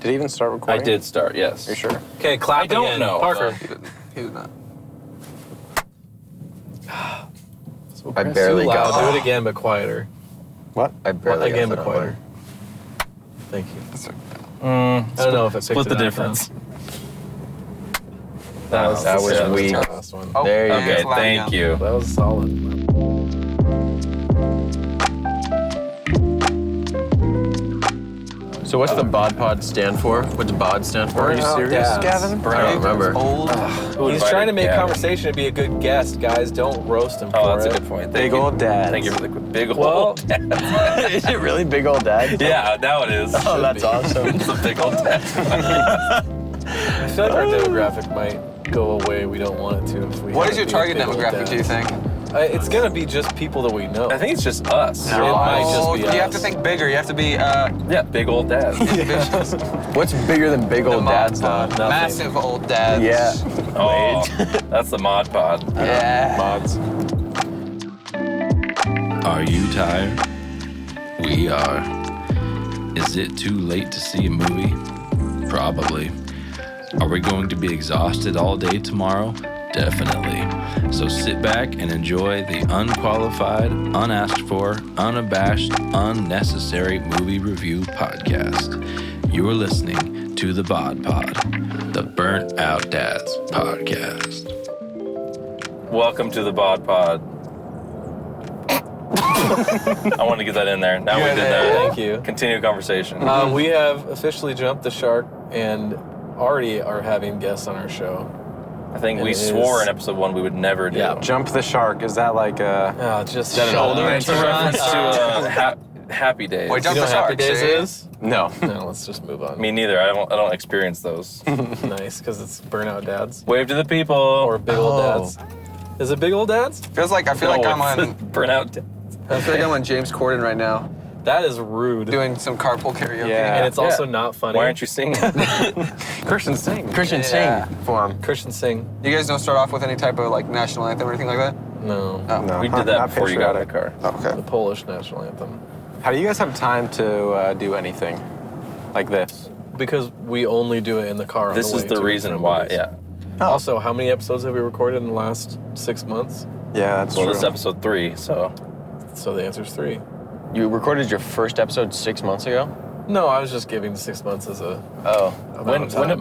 Did he even start recording? I did start, yes. Are you sure? Okay, clap I don't again. know. Parker. He did not. I barely Too got loud. that. Do it again, but quieter. What? I barely Again, got but that on quieter. Thank you. Mm, I don't know if it picked split the it up, difference. That was weak. the last one. Oh, There you yeah, Okay, it's loud thank again. you. That was solid. So what's the B.O.D pod stand for? What's B.O.D stand for? Are you Burnout serious, dads. Gavin? Burnout I don't remember. Old. Who He's invited trying to make Gavin? conversation and be a good guest, guys. Don't roast him Oh, for that's it. a good point. Thank Big you. old dads. Thank you for the big Well- old dad. Is it really big old dad? Yeah, now it is. Oh, that's awesome. It's a big old dad. I feel like our demographic might go away. We don't want it to. If we What have is your big, target big old demographic, do you dads. think? It's gonna be just people that we know. I think it's just us. It might just be you have us. to think bigger. You have to be Yeah, big old dad. ambitious. What's bigger than big old dads, though? Nothing. Massive old dads. Yeah. Oh, that's the mod pod. Yeah. Mods. Are you tired? We are. Is it too late to see a movie? Probably. Are we going to be exhausted all day tomorrow? Definitely. So sit back and enjoy the unqualified, unasked for, unabashed, unnecessary movie review podcast. You are listening to the B.O.D pod, the Burnt Out Dads podcast. Welcome to the B.O.D pod. I wanted to get that in there. Now we did that. Thank you. Continue conversation. We have officially jumped the shark and already are having guests on our show. I think we it swore is- in episode 1 we would never do. Yeah. Jump the shark. Is that like a... Just that an shoulder. older It's a reference to Happy Days. Wait, You jump know the what Happy shark, Days see? is? No. No, let's just move on. Me neither. I don't experience those. Nice, because it's Burnout Dads. Wave to the people. Or Big Old Oh. Dads. Is it Big Old Dads? Feels like I feel like I'm on. Burnout Dads. I feel like I'm on James Corden right now, That is rude. doing some carpool karaoke. Yeah. And it's also Yeah. not funny. Why aren't you singing? Christian Singh. Christian Yeah. Singh for him. Christian Singh? You guys don't start off with any type of like national anthem or anything like that? No. Oh. No. We did that Not before you got in the patriotic. car. Oh, okay. The Polish national anthem. How do you guys have time to do anything like this? Because we only do it in the car. This on the is way the to reason and from why, movies. yeah. Also, how many episodes have we recorded in the last 6 months? Yeah, that's Well, true. this is episode 3, so. So the answer is 3. You recorded your first episode 6 months ago? No, I was just giving 6 months as a Oh. amount of time.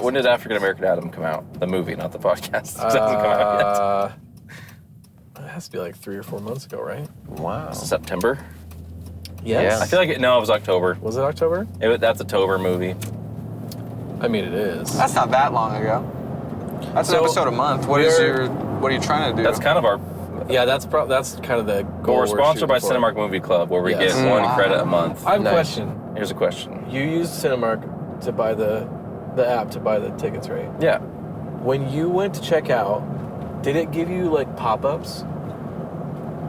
When did African American Adam come out? The movie, not the podcast. It hasn't come out It has to be like 3 or 4 months ago, right? Wow. yet. September? Yes. I feel like it was October. Was it October? That's a Tober movie. I mean, it is. That's not that long ago. That's So, an episode a month. What are you trying to do? That's kind of our. Yeah, that's kind of the goal. We're sponsored by shooting for. Cinemark Movie Club, where we Yes. get 1 Wow. credit a month. I have a Nice. question. Here's a question. You used Cinemark to buy the app to buy the tickets, right? Yeah. When you went to check out, did it give you like pop-ups?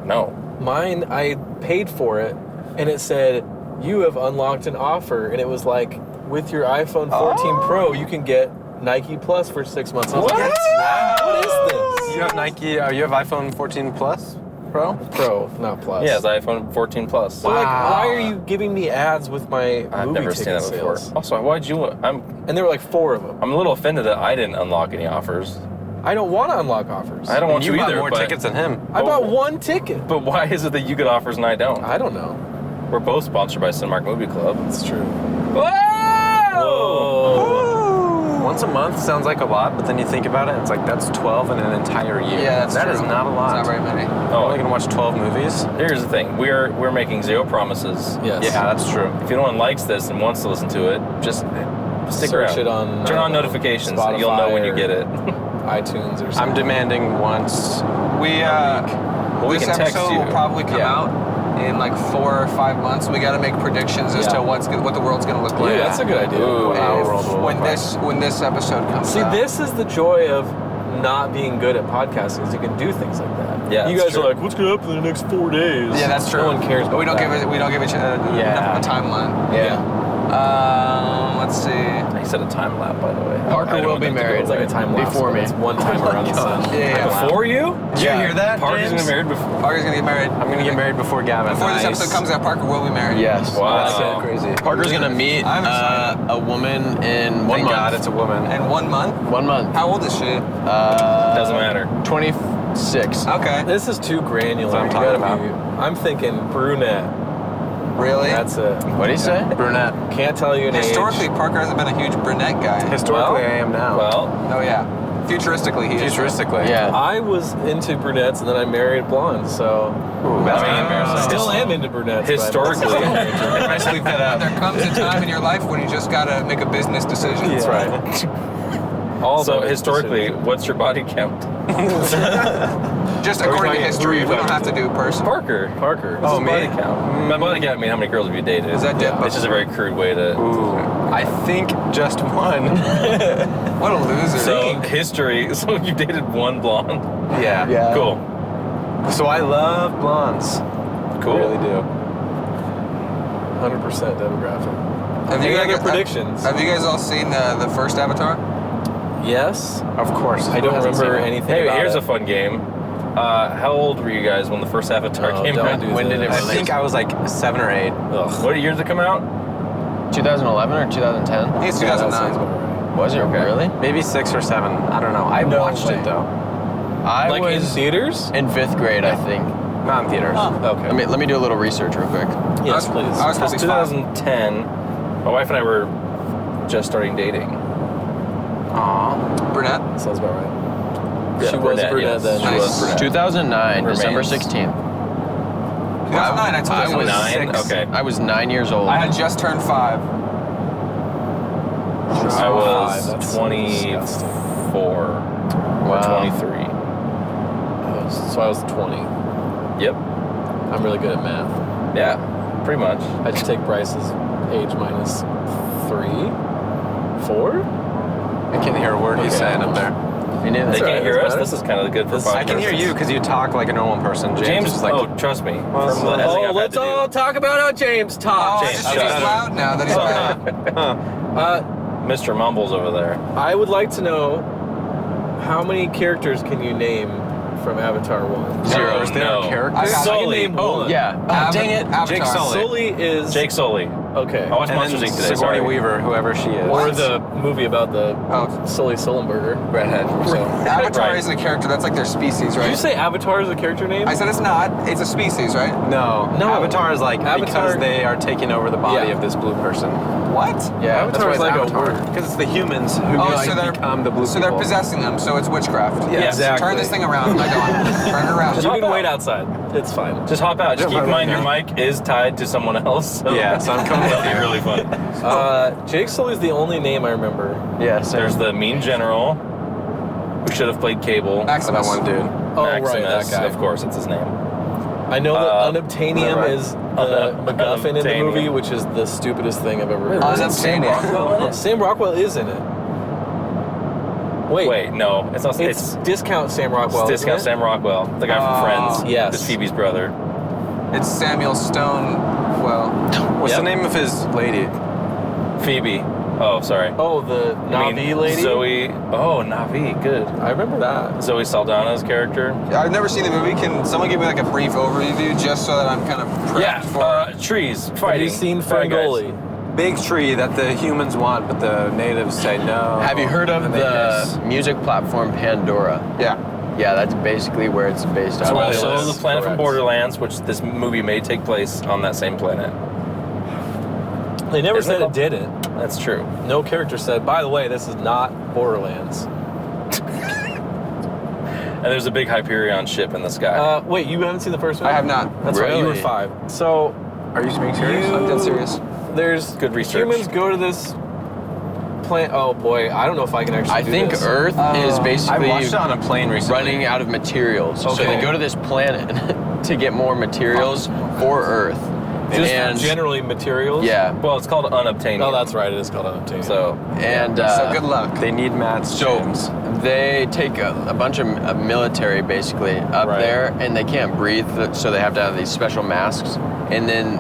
No. Mine, I paid for it, and it said, you have unlocked an offer. And it was like, with your iPhone 14 Pro, you can get Nike Plus for 6 months. I was like, what is this? You have Nike, you have iPhone 14 Plus Pro? Pro, not Plus. Yeah, it's iPhone 14 Plus. So like, why are you giving me ads with my I've movie never ticket seen that before. sales? Also, why'd you? I'm And there were like 4 of them. a little offended that I didn't unlock any offers. I don't want to unlock offers. I don't want You you bought either. more but, tickets than him. I bought 1 ticket. But why is it that you get offers and I don't? I don't know. We're both sponsored by Cinemark Movie Club. It's true. Whoa! Once a month sounds like a lot, but then you think about it, it's like that's 12 in an entire year. Yeah, that's That true. is not a lot. It's not very many. You're only gonna watch 12 movies? Here's the thing: we're making 0 promises. Yes. Yeah, that's true. If anyone likes this and wants to listen to it, just stick Search around. it on, Turn on I don't know, notifications, and you'll know when you Spotify get it. iTunes or something. I'm demanding once. We we this can text episode you. will probably come Yeah. out in like 4 or 5 months. We got to make predictions as Yeah. to what the world's gonna look Ooh, like. that's a good idea. Ooh. Our world will when look like. when this episode comes See, out. this is the joy of not being good at podcasting, is you can do things like that. Yeah, you that's guys true. are like, what's going to happen in the next 4 days? Yeah, that's true. No one cares. But we don't about give that. it. We don't give it enough of a timeline. Yeah. Let's see. He said a time lap, by the way. Parker I don't will be have to go married. It's like a time lapse. Before but me. It's one time around the sun. Yeah. Before you? Did you hear that? Parker's James? gonna be married before. Parker's gonna get married. I'm gonna get married before Gavin. Before this episode comes out, Parker will be married. Yes. Wow. That's So crazy. Parker's gonna meet I'm excited. a woman in 1 Thank month. God it's a woman. In 1 month? 1 month. How old is she? Doesn't matter. 26. Okay. This is too granular. That's what I'm You talking gotta be- I'm thinking brunette. Really? That's it. What do you say? Brunette. Can't tell you an Historically, age. Parker hasn't been a huge brunette guy. Historically, I am now. Well, Oh, yeah. Futuristically, he is. Futuristically. Yeah. I was into brunettes and then I married blondes, so Ooh, that's I mean, embarrassing. still am into brunettes. but I'm historically, also- nice to leave that There out. comes a time in your life when you just gotta make a business decision. That's right. All So those historically, decisions. what's your body count? Just Are we according to talking- history. who are We you don't have to do person. Parker. Parker. What's Oh, his body me? count? My body count, I mean, how many girls have you dated? Is that dead? It's just a very crude way to. Ooh, I think just one. What a loser. So history. So you dated one blonde. Yeah. Yeah. Cool. So I love blondes. Cool. I really do. 100% demographic. have Any other guys- predictions? Have you guys all seen the first Avatar? Yes. Of course. I don't Who hasn't remember seen it? anything Hey, about here's it. a fun game. How old were you guys when the first Avatar Oh, came don't out? do When did it this. I think I was like 7 or 8. Ugh. What year did it come out? 2011 or I 2010? think it's Yeah, that sounds 2009. about right. Was it really? Maybe 6 or 7. I don't know. I No watched way. it though. I Like in was theaters? in 5th grade, I think. Not in theaters. Okay. Let me do a little research real quick. Yes, I please. was It was probably 2010. My wife and I were just starting dating. Aw. Brunette. Sounds about right. Yeah, She was a brunette yes. then. She Nice. was brunette. 2009, December Remains. 16th. 2009. I told you I was 9? 6. Okay. I was 9 years old. I had just turned 5. I was That's 24 or Wow. 23. So I was 20. Yep. I'm really good at math. Yeah, pretty much. I just take Bryce's age minus 3, 4. I can hear a word he's Okay. saying up there. Me neither. They all right, can't hear that's us. better. This is kind of good for This- podcast. I can hear you because you talk like a normal person. James, is like, oh, trust me. Well, From the editing Oh, I've had let's to do. all talk about how James Oh, talks. I James, just think shut he's up. loud now that he's back. Mr. Mumbles over there. I would like to know how many characters can you name from Avatar 1? Zero. Is there No. a character? I got it. Sully. I can name one. Yeah. Oh, dang it. Avatar. Jake Sully. Sully is Jake Sully. okay. I watched And Monsters then Inc. today. Sigourney Sorry. Weaver, whoever she is. Or the movie about the Oh. Sully Sullenberger redhead. So. Avatar Right. isn't a character. That's like their species, Did right? you say Avatar is a character name? I said it's not. It's a species, right? No. No. Avatar is like Avatar- because they are taking over the body Yeah. of this blue person. What? Yeah. Avatar is like a word. Because it's the humans who Oh, like so they're become the blue So they're people. possessing them. So it's witchcraft. Yeah, exactly. Turn this thing around. I don't. Turn it around. You hop can out. wait outside. It's fine. Just hop out. Just Yeah, keep in mind yeah. your mic is tied to someone else. So Yeah, so I'm coming that'll with be you. really fun. Jake Sully's the only name I remember. Yeah, same. There's the mean general who should have played Cable. That Maximus. one dude. Oh, Maximus, right, that guy. Of course, it's his name. I know that unobtainium right? is the MacGuffin in the Unobtainium. movie, which is the stupidest thing I've ever heard. Unobtainium. Sam Rockwell is in it. Wait, No, it's not. it's Discount Sam Rockwell. it's Discount isn't it? Sam Rockwell, the guy from Friends. Yes. It's Phoebe's brother. It's Samuel Stone. Well, What's Yep. the name of his lady? Phoebe. Oh, sorry. Oh, the I mean, Na'vi lady. Zoe. Oh, Na'vi. Good. I remember that. Zoe Saldana's character. I've never seen the movie. Can someone give me like a brief overview just so that I'm kind of prepped for it? Trees Have fighting. you seen Bad guys. Ferngully? Big tree that the humans want, but the natives say no. Have you heard of And they hiss. the music platform Pandora? Yeah. Yeah, that's basically where it's based It's on. also live. the planet from Correct. Borderlands, which this movie may take place on that same planet. They never Isn't said it it didn't. That's true. No character said, by the way, this is not Borderlands. And there's a big Hyperion ship in the sky. Wait, you haven't seen the first one? I have not. That's right, you were Really? 5. So, Are you being serious? You- I'm dead serious. there's Good research. Humans go to this planet. Oh boy, I don't know if I can actually I do think this. Earth is I basically watched it on a plane recently. running out of materials. So Okay. they go to this planet to get more materials for Earth. Just and generally materials. yeah, well, it's called Unobtainium. Oh, that's right. It is called unobtainium. So, and So good luck. They need Matt's So gems. they take a bunch of military basically up Right. there, and they can't breathe, so they have to have these special masks. And then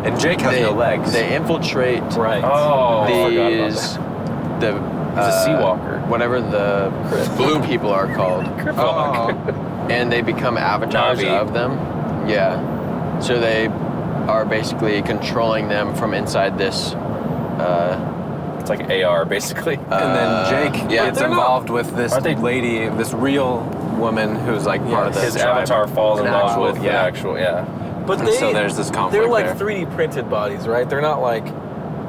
And Jake has no legs. They infiltrate right. oh, I forgot about these the He's a sea walker. whatever the blue people are called, Oh. and they become avatars Na'vi. of them. Yeah, so they are basically controlling them from inside this It's like AR, basically. And then Jake gets they're not- involved with this Aren't they- lady, this real woman who's like part of His this tribe. avatar falls in An love actual- with the actual, But And they, so there's this conflict they're like there. 3D printed bodies, right? They're not like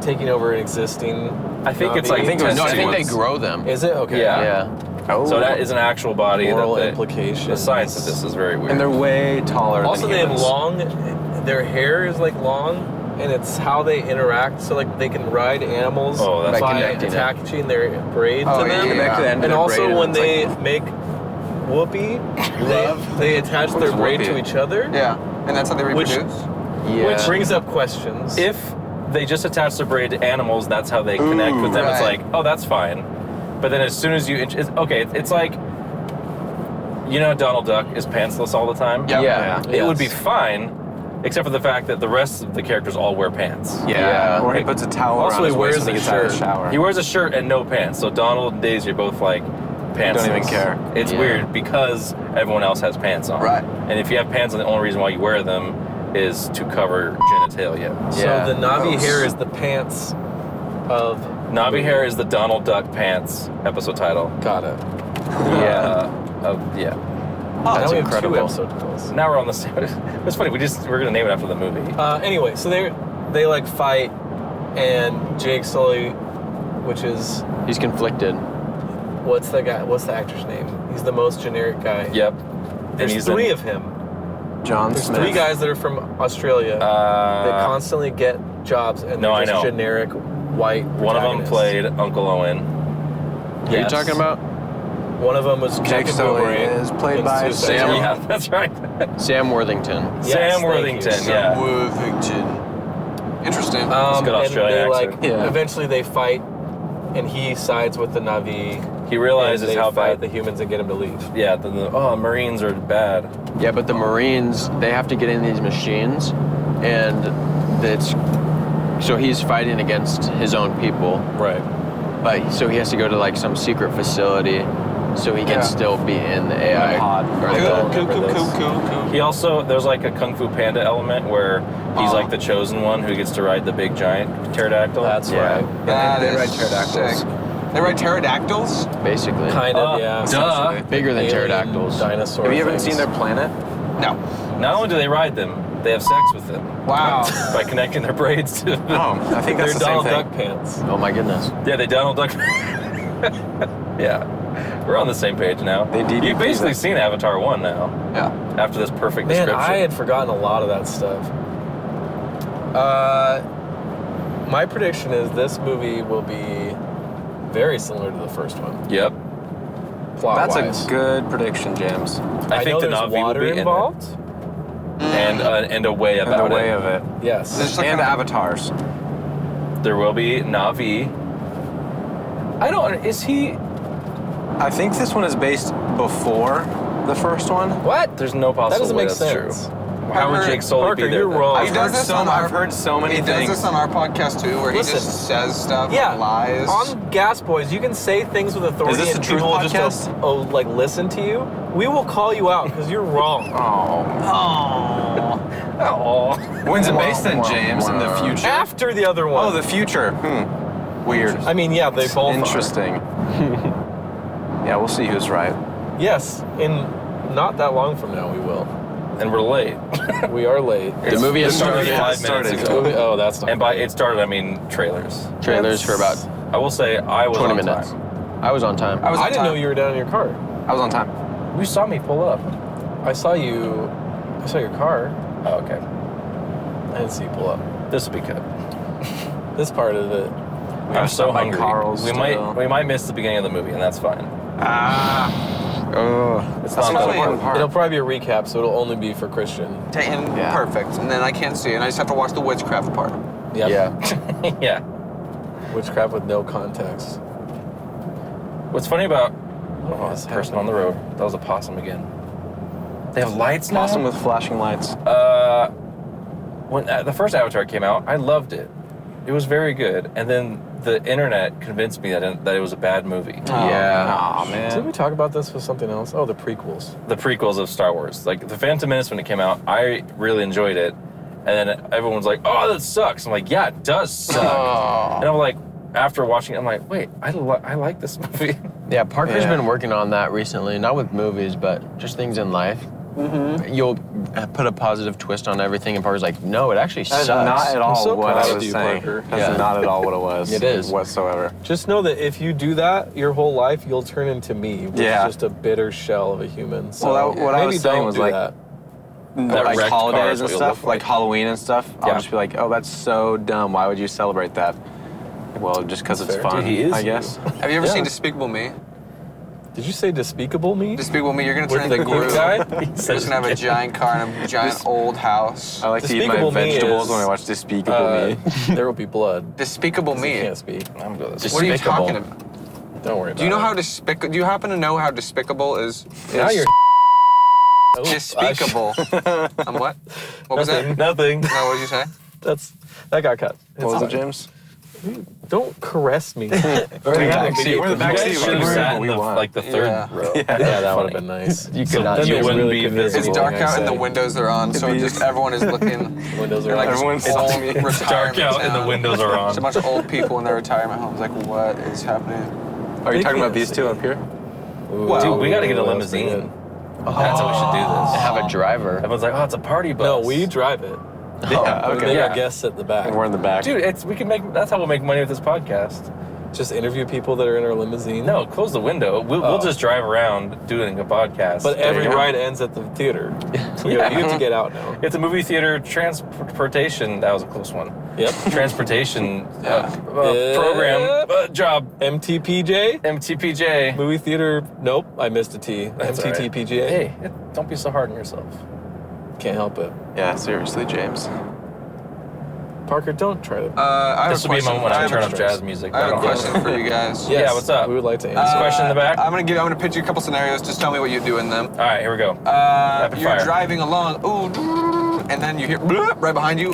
taking over an existing. I think it's like I think it was No, I think they ones. grow them. Is it okay? Yeah. Yeah. Oh. So that is an actual body. Moral that they- implications. The science of this is very weird. And they're way taller Also, than they have humans. long. Their hair is like long, and it's how they interact. So like they can ride animals Oh, that's by connecting it. attaching their braid Oh, to them. yeah. Connect to the end of And their also braid when it's they like, make whoopee, they attach their What's braid to whoopee? each other. Yeah, and that's how they Which- reproduce. Yeah. Which brings up questions. if they just attach their braid to animals, that's how they connect with them. It's right. like, oh, that's fine. But then as soon as you, it's like, you know, Donald Duck is pantsless all the time. Yep. Yeah. It would be Yes. fine, except for the fact that the rest of the characters all wear pants. Yeah. Or he Like, puts a towel also around his he waist wears when he a gets out of the shirt. shower. He wears a shirt and no pants. So Donald and Daisy are both like pants. Don't even care. It's Yeah. weird because everyone else has pants on. Right. And if you have pants on, the only reason why you wear them is to cover genitalia. So Yeah. the Navi Gross. hair is the pants of. Navi hair is the Donald Duck pants episode title. Got it. Yeah. Yeah. Now That's we have incredible. 2 episode titles. Now we're on the same. It's funny. We're gonna name it after the movie. Anyway, so they like fight, and Jake Sully, which is He's conflicted. what's the actor's name? He's the most generic guy. Yep. There's he's 3 in- of him. John There's Smith. 3 guys that are from Australia that constantly get jobs, and no, they're I just know. generic white. One of them protagonists. played Uncle Owen. Who are you talking about? One of them was Jake Captain Sully Boomerang is played in by Suicide Sam- Squad. Yeah, that's right. Sam Worthington. Yes, Sam thank you. Worthington. Yeah. Worthington. Interesting. It's a good And Australian they like accent. Yeah. eventually they fight, and he sides with the Navi. He realizes and they how fight bad. the humans and get him to leave. Yeah. Marines are bad. Yeah, but the Marines, they have to get in these machines, and it's so he's fighting against his own people. Right. But so he has to go to like some secret facility, so he can still be in the AI. pod. Or I the- don't remember this. Cool. He also there's like a Kung Fu Panda element where he's like the chosen one who gets to ride the big giant pterodactyl. That's Yeah. right. That They is ride pterodactyls. sick. They ride pterodactyls? basically. Kind of, yeah. Duh. Bigger than Alien pterodactyls. Dinosaur. Have you ever things. seen their planet? No. Not only do they ride them, they have sex with them Wow. by connecting their braids to them. Oh, I think that's They're the same Donald thing. Duck pants. Oh my goodness. Yeah, they Donald Duck. Yeah, we're on the same page now. They DDP You've basically them. seen Avatar 1 now, Yeah. after this perfect Man, description. I had forgotten a lot of that stuff. My prediction is this movie will be very similar to the first one. Yep. Plot-wise. That's a good prediction, James. I think know the there's Navi will water be in it. involved. And a way And about the way it. of it. Yes. There's like And kind of- avatars. There will be Navi. I don't. Is he? I think this one is based before the first one. What? There's no That possible doesn't way make that's sense. true. How would Parker- Jake Sully Parker, be there? you're then? wrong. He does this on our, I've heard so many He things. does this on our podcast too, where Listen. he just says stuff, Yeah. lies. On Gas Boys, you can say things with authority Is this and a truth people will just podcast? like listen to you. We will call you out because you're wrong. Oh. Oh. When's it based in, James? In the future? After the other one. Oh, the future. Weird. I mean, yeah, they both Interesting. Yeah, we'll see who's right. are. Yes, in not that long from now we will. And we're late. We are late. The movie has started. Yeah, 5 started. minutes The ago. movie- oh, that's not. And by it started, I mean trailers. Trailers for about I will say I was 20 on minutes. time. I was on time. I was I on didn't time. know you were down in your car. I was on time. You saw me pull up. I saw you. I saw your car. Oh, okay. I didn't see you pull up. This will be good. This part of it. I'm so by hungry. Carl's we still. might miss the beginning of the movie, and that's fine. Oh. It's That's not the that important important. part. It'll probably be a recap, so it'll only be for Christian. And Yeah. perfect. And then I can't see it. And I just have to watch the witchcraft part. Yep. Yeah. Yeah. Witchcraft with no context. What's funny about What's person on the road? That was a possum again. They have lights now. Awesome with flashing lights. When the first Avatar came out, I loved it. It was very good, and then the internet convinced me that it was a bad movie. Yeah. Aw, Did we man. talk about this with something else? Oh, the prequels. The prequels of Star Wars, like the Phantom Menace, when it came out, I really enjoyed it, and then everyone's like, "Oh, that sucks." I'm like, "Yeah, it does suck." And I'm like, after watching it, I'm like, wait, I like this movie. Yeah, Parker's Yeah. been working on that recently, not with movies, but just things in life. You'll put a positive twist on everything, and Parker's like, no, it actually That's sucks. not at all so what proud I of was you, saying. Parker. That's Yeah. not at all what it was. It is. Whatsoever. Just know that if you do that your whole life, you'll turn into me, which Yeah. is just a bitter shell of a human. So Well, what I maybe was saying don't was do like- that. That Like wrecked car holidays is and what you'll stuff, look like Halloween and stuff, I'll Yeah. just be like, oh, that's so dumb. Why would you celebrate that? Well, just because it's fair. fun, Dude, he is I you. guess. Have you ever Yeah. seen Despicable Me? Did you say despicable me? Despicable Me, you're gonna turn With the into Gru. Groot guy? You're just gonna have a giant car and a giant old house. I like to eat my Despicable Me vegetables is, when I watch Despicable Me. There will be blood. Despicable You Me. can't speak. I'm good. Just- What are you Despicable. talking about? Don't worry about it. Do you know how despicable? Do you happen to know how despicable is? Now you're... Despicable. What? What was that? Nothing. No, what did you say? That got cut. What was it, It's James? Don't caress me. We're the backseat. We're the You guys backseat. should have We're sat in we the, want. like the third Yeah. row. Yeah, that would Funny. have been nice. You So could not then do you it. wouldn't really be convincing. It's visible. dark I out and the say. windows are on, so just everyone is looking. Windows They're are like like... Everyone's old watching me. It's dark retirement out and the town. windows are on. Just a bunch of old people in their retirement homes. Like, what is happening? Are you They talking about can't these see two it. up here? Ooh, Dude, we gotta get a that was pretty limousine. good. That's how we should do this. Have a driver. Everyone's like, oh, it's a party bus. No, we drive it. Yeah, We okay. make Yeah. our guests at the back. And we're in the back. Dude, we can make. That's how we'll make money with this podcast. Just interview people that are in our limousine. No, close the window. We'll Oh. just drive around doing a podcast. But every There you go. ride ends at the theater. So Yeah. you have to get out now. It's a movie theater transportation. That was a close one. Yep. Transportation Yeah. program job. MTPJ? MTPJ. Movie theater. Nope, I missed a T. That's all right. MTTPGA. Hey, don't be so hard on yourself. Can't help it. Yeah, seriously, James. Parker, don't try to. I have This a will be a question. moment when I have turn a- up jazz music. I have a don't know. question for you guys. Yes, what's up? We would like to answer. Question in the back? I'm gonna pitch you a couple scenarios. Just tell me what you do in them. All right, here we go. Rapid You're fire. driving along, and then you hear bloop, right behind you,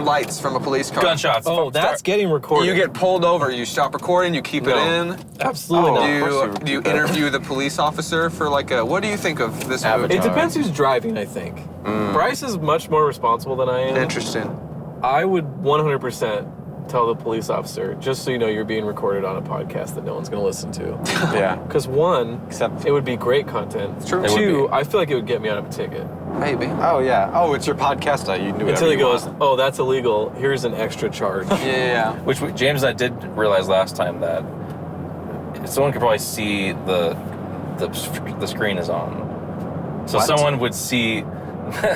lights from a police car. Gunshots. Oh, that's getting recorded. You get pulled over. You stop recording. You keep No. it in. absolutely Oh, not. of course Do you interview the police officer for like a? What do you think of this Avatar. movie? It depends who's driving, I think. Bryce is much more responsible than I am. Interesting. I would 100% tell the police officer, just so you know you're being recorded on a podcast that no one's going to listen to. Yeah. Because one, Except- it would be great content. True. It would Two, be. I feel like it would get me out of a ticket. Maybe. Oh, yeah. Oh, it's your podcast. You can do whatever Until he you goes, want. oh, that's illegal. Here's an extra charge. Yeah. Which James and I did realize last time that someone could probably see the screen is on, so What? someone would see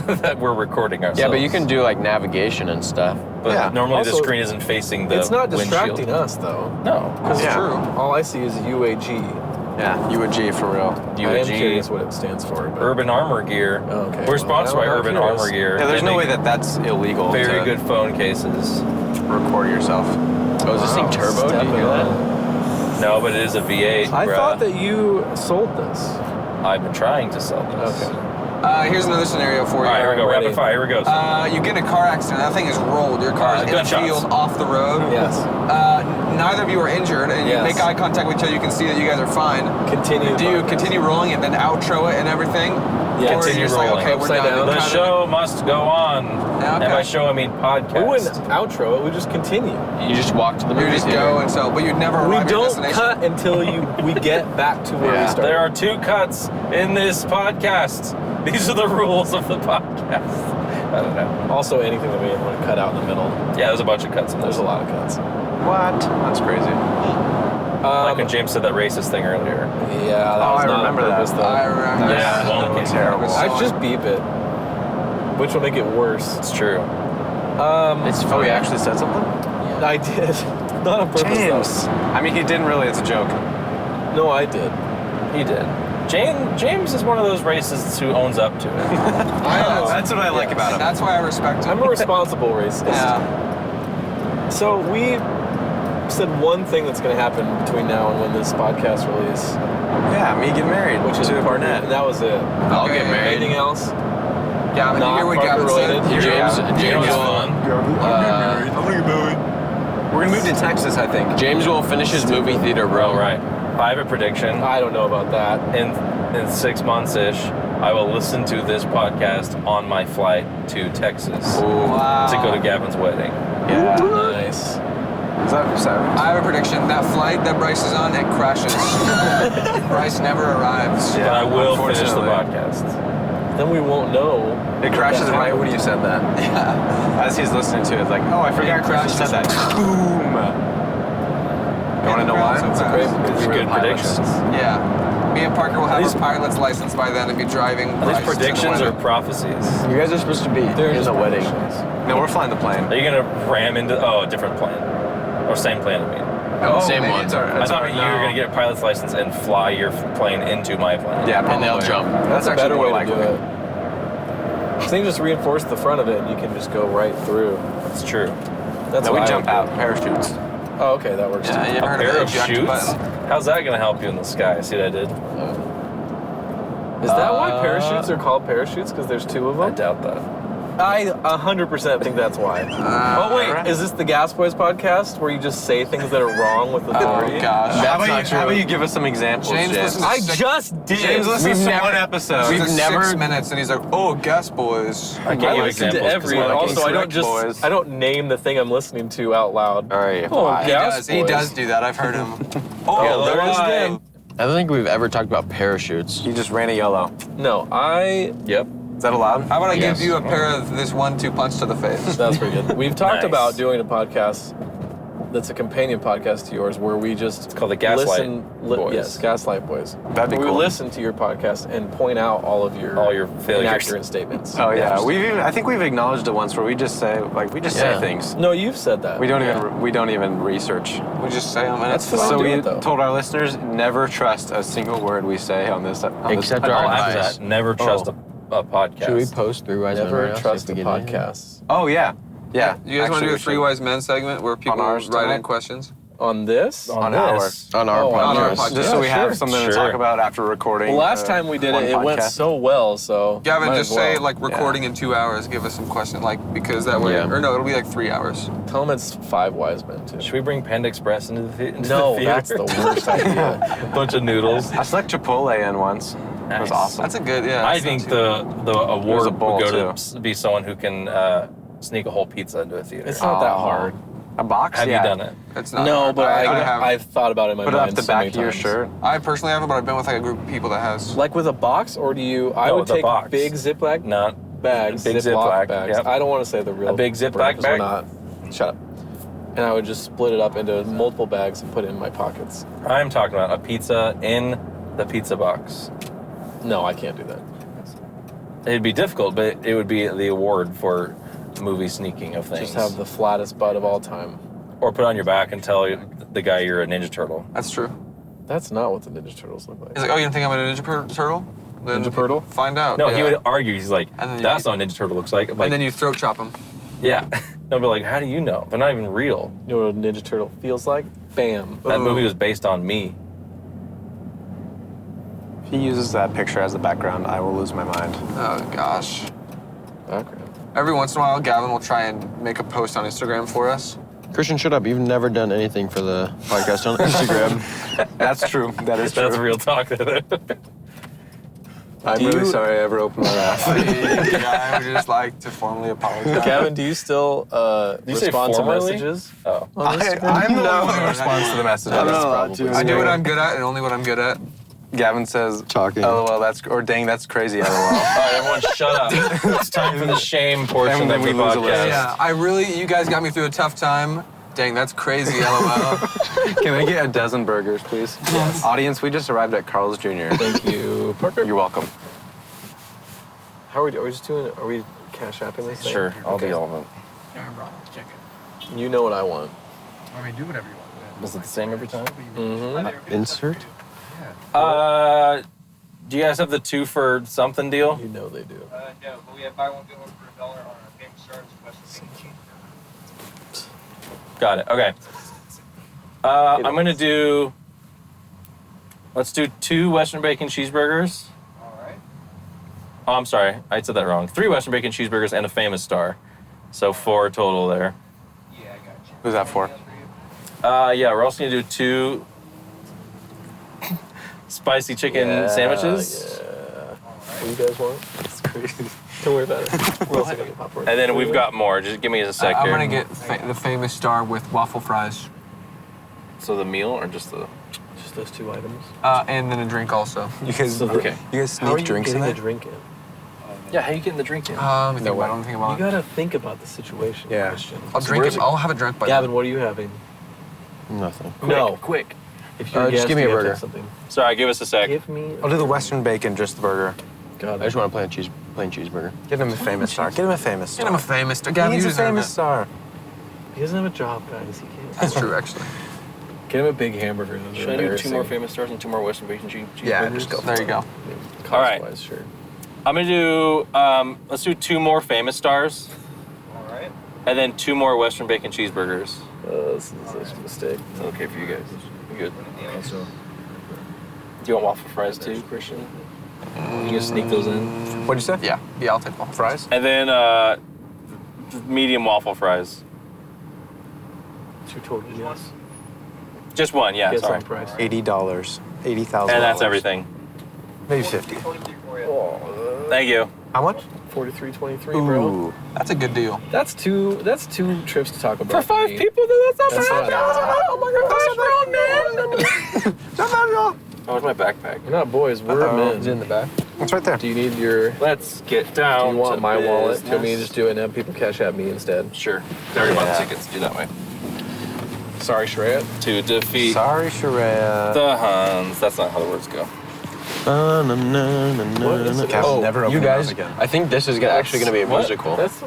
that we're recording ourselves. Yeah, but you can do like navigation and stuff. But Yeah. normally the Also, screen isn't facing the. It's not windshield. distracting us, though. No. Because Yeah. True. all I see is UAG. Yeah, you and G for real. I am UAG. curious what it stands for. But Urban Armor Gear. Oh, okay. We're sponsored Well, by I'm Urban curious. Armor Gear. Yeah, there's They no way make that's illegal. very to good phone cases. record yourself. Oh, is this thing turbo? Step Do you it hear up. that? No, but it is a V8. I bruh. thought that you sold this. I've been trying to sell this. Okay. Here's another scenario for All you. right, here we go. Ready. Rapid fire. Here we go. You get in a car accident. That thing is rolled. Your car is in a Gunshots. field off the road. Yes. Neither of you are injured, and you Yes. make eye contact with each other. You can see that you guys are fine. Continue. Do you continue rolling and then outro it and everything? Yeah. Or Continue you're just like, rolling. okay, we're Upside done. down. the Kind of- show must go on. Yeah, okay. And by show, I mean podcast. We wouldn't outro it. We just continue. You just walk to the You movie just theater. go and so, but you'd never We arrive at your don't destination. cut until we get back to where we Yeah. started. There are 2 cuts in this podcast. These are the rules of the podcast. I don't know. Also, anything that we didn't want to cut out in the middle. Yeah, there's a bunch of cuts in There's this. a lot of cuts. What? That's crazy. Like when James said that racist thing earlier. Yeah, that Oh, was I not remember on that. purpose, though. I remember. Yeah, That wonky. was terrible. I'd just beep it, which will make it worse. It's true. It's Oh, funny. he actually said something? I did. Not on purpose, James. I mean, he didn't really. It's a joke. though. No, I did. He did. James is one of those racists who owns up to it. That's what I like Yes. about him. That's why I respect him. I'm a responsible racist. Yeah. So we said one thing that's going to happen between now and when this podcast release, Yeah, me get married, which is to Parker, Barnett. and that was it. I'll Okay. get married. Anything else? Gavin, you Not hear what Parker Gavin said? related. You hear James, Gavin? James It's will, fun. I'm gonna get married. We're gonna move to Texas, I think. James will finish his movie theater Oh, run. right. I have a prediction. I don't know about that. In 6 months-ish, I will listen to this podcast on my flight to Texas Wow. to go to Gavin's wedding. Yeah. Nice. Is that savage? I have a prediction. That flight that Bryce is on, it crashes. Bryce never arrives. But I will finish the unfortunately. podcast. Then we won't know. It crashes that right happened. when you said that. Yeah. As he's listening to it, it's like, oh, I forgot Chris said that. Boom. You want to know why? It's a great- It's good predictions. Yeah. Me and Parker will have These- our pilot's license by then and be driving. Are Bryce these to the predictions or wedding. prophecies? You guys are supposed to be in the wedding. No, we're flying the plane. Are you gonna ram into a different plane? Or same plane, I mean. Oh, Same maybe one. it's all right. I thought you were gonna get a pilot's license and fly your plane into my plane. Yeah, probably. And they'll jump. That's a actually better more way to do likely. it. So you just reinforce the front of it and you can just go right through. It's true. That's No, we what I jump would out, do. parachutes. Oh, okay, that works Yeah, too. you ever A heard of pair the of eject chutes? button? How's that gonna help you in the sky? See what I did? Is that why parachutes are called parachutes? Because there's two of I them? doubt that. I 100% think that's why. Oh wait, is this the Gas Boys podcast where you just say things that are wrong with authority? Oh gosh. How about you give us some examples, James James? listens I to just did. James listens We've to never- one episode. we've We've never- 6 minutes and he's like, oh, Gas Boys. I I can't give listen to examples. 'cause every. we're like Also, I don't Correct, just. boys. I don't name the thing I'm listening to out loud. All right. Oh, Why? He Gas does. He Boys. does do that. I've heard him. Oh, there it is why? again. I don't think we've ever talked about parachutes. You just ran a yellow. No, Yep. Is that allowed? How about I Yes. give you a pair of this 1-2 punch to the face? that's pretty good. We've talked Nice. about doing a podcast that's a companion podcast to yours where we just It's called the Gaslight Boys. Yes, Gaslight Boys. That'd be we cool. listen to your podcast and point out all your failures. inaccurate statements. Oh yeah, I think we've acknowledged it once where we just say Yeah. say things. No, you've said that. We don't even research. We just say them and That's it's the fun. So do we it, though. told our listeners never trust a single word we say on this. Except I'll our add advice. that. Never trust a podcast. Should we post 3 Wise Men Never right now, see trust if a we get anything? podcast. Oh yeah, yeah. You guys want to Actually, do a we 3 should. Wise Men segment where people ours write in tonight? questions? On this? on on this. On our Oh, on podcast. our podcast. Just so we Yeah, have sure. something to Sure. talk about after recording. Well, last time we did one it, it went podcast. so well. So Gavin, might just as well. say like recording in 2 hours. Give us some questions, like because that way, Yeah. or no, it'll be like 3 hours. Tell them it's 5 wise men too. Should we bring Panda Express into the No, theater? that's the worst idea. A bunch of noodles. I snuck Chipotle in once. It was Nice. awesome. That's a good, yeah. I that's think not the award a bowl, would go too. to be someone who can sneak a whole pizza into a theater. It's not that hard. A box? Have yeah. you done it? It's not. No, hard. but have. I've thought about it in my Put it up mind the so back many of your times. shirt. I personally haven't, but I've been with like a group of people that has. Like with a box, or do you? I No, would with a take box. big Ziploc Not bags, big Ziploc Ziploc, bags. yep. I don't want to say the real. A big Ziploc brand 'cause we're bag? not. Shut up. And I would just split it up into multiple bags and put it in my pockets. I'm talking about a pizza in the pizza box. No, I can't do that. It'd be difficult, but it would be the award for movie sneaking of things. Just have the flattest butt of all time. Or put it on your back and tell the guy you're a Ninja Turtle. That's true. That's not what the Ninja Turtles look like. He's like, oh, you don't think I'm a Ninja Turtle? Then Ninja Turtle? Find out. No, yeah. he would argue. He's like, And then that's you- not what a Ninja Turtle looks like. I'm like, And then you throat chop him. yeah. They'll be like, how do you know? They're not even real. You know what a Ninja Turtle feels like? Bam. That Ooh. movie was based on me. If he uses that picture as the background, I will lose my mind. Oh gosh. Background. Every once in a while, Gavin will try and make a post on Instagram for us. Christian, shut up. You've never done anything for the podcast on Instagram. That's true. That is true. That's real talk. I'm Do really you- sorry I ever opened my mouth. Yeah, I would just like to formally apologize. Gavin, do you still you say respond to formerly? messages? Oh. On Instagram? I'm the one No, who responds to the messages. I'm not That's allowed probably- to. I do what I'm good at and only what I'm good at. Gavin says, Talking. LOL, dang, that's crazy, LOL. All right, everyone, shut up. It's time for the shame portion And then of we the lose a podcast. listener. Yeah, you guys got me through a tough time. Dang, that's crazy, LOL. Can I get a dozen burgers, please? Yes. Audience, we just arrived at Carl's Jr. Thank you, Parker. You're welcome. How are we just doing? Are we cash apping this thing? Sure, I'll Okay. do all of them. Yeah, I'm wrong. Check it. You know what I want. I mean, do whatever you want. Was it the same every time? Mm-hmm. Insert? Do you guys have the 2 for something deal? You know they do. No, but we have buy one, get one for $1 on our famous shards. Got it. Okay. I'm gonna do. Let's do 2 Western bacon cheeseburgers. All right. Oh, I'm sorry, I said that wrong. 3 Western bacon cheeseburgers and a Famous Star, so 4 total there. Yeah, I got you. Who's that for? Yeah, we're also gonna do 2 spicy chicken sandwiches. Yeah. What do you guys want? That's crazy. Don't worry about it. We're also gonna get popcorn. And then we've got more. Just give me a sec I'm here. gonna get the famous star with waffle fries. So the meal or just the... Just those 2 items. And then a drink also. You guys, Okay. you guys How are sneak you drinks in getting there? the drink in? Yeah, how you getting the drink in? Let me think about it. Let me think You about it. gotta think about the situation. Yeah. Christian. I'll drink it. I'll have a drink by Gavin, then. what are you having? Nothing. No. Quick. If you're Just give me a burger. Something. Sorry, give us a sec. Give me. I'll do the Western bacon, just the burger. God, I just want a plain cheeseburger. Give him a famous star. Give him a famous star. Get him a famous star. He Gavin, needs you a deserve famous it. star. He doesn't have a job, guys. He can't. That's true, actually. Get him a big hamburger. Should I do 2 more famous stars and 2 more Western bacon cheeseburgers? Yeah, just go. There you go. All right. Cost-wise, sure. I'm gonna do, let's do 2 more famous stars. All right. And then 2 more Western bacon cheeseburgers. This is such a mistake. Is that okay for you guys? You good? Also, Do you want waffle fries too, Christian? You can sneak those in. What'd you say? Yeah, I'll take waffle fries. And then medium waffle fries. 2 total yes. Just one, yeah, Guess sorry. on price. $80. $80,000. And that's everything. Maybe 50. Thank you. How much? 43.23, bro. Ooh. That's a good deal. That's two trips to Taco Bell. For 5 me. people, though, that's That's not not bad. Oh my gosh, Oh, where's my backpack? We're not boys, we're men. Is it in the back? It's right there. Do you need your... Let's get Do down you want to my wallet? Do you want me to business. just do it and have people cash at me instead? Sure. I already bought the tickets. Do that way. Sorry, Shreya. To defeat Sorry, Sharaya. the Huns. That's not how the words go. What is it? Captain never opened you your mouth guys. again. I think this is actually going to be a What? musical. That's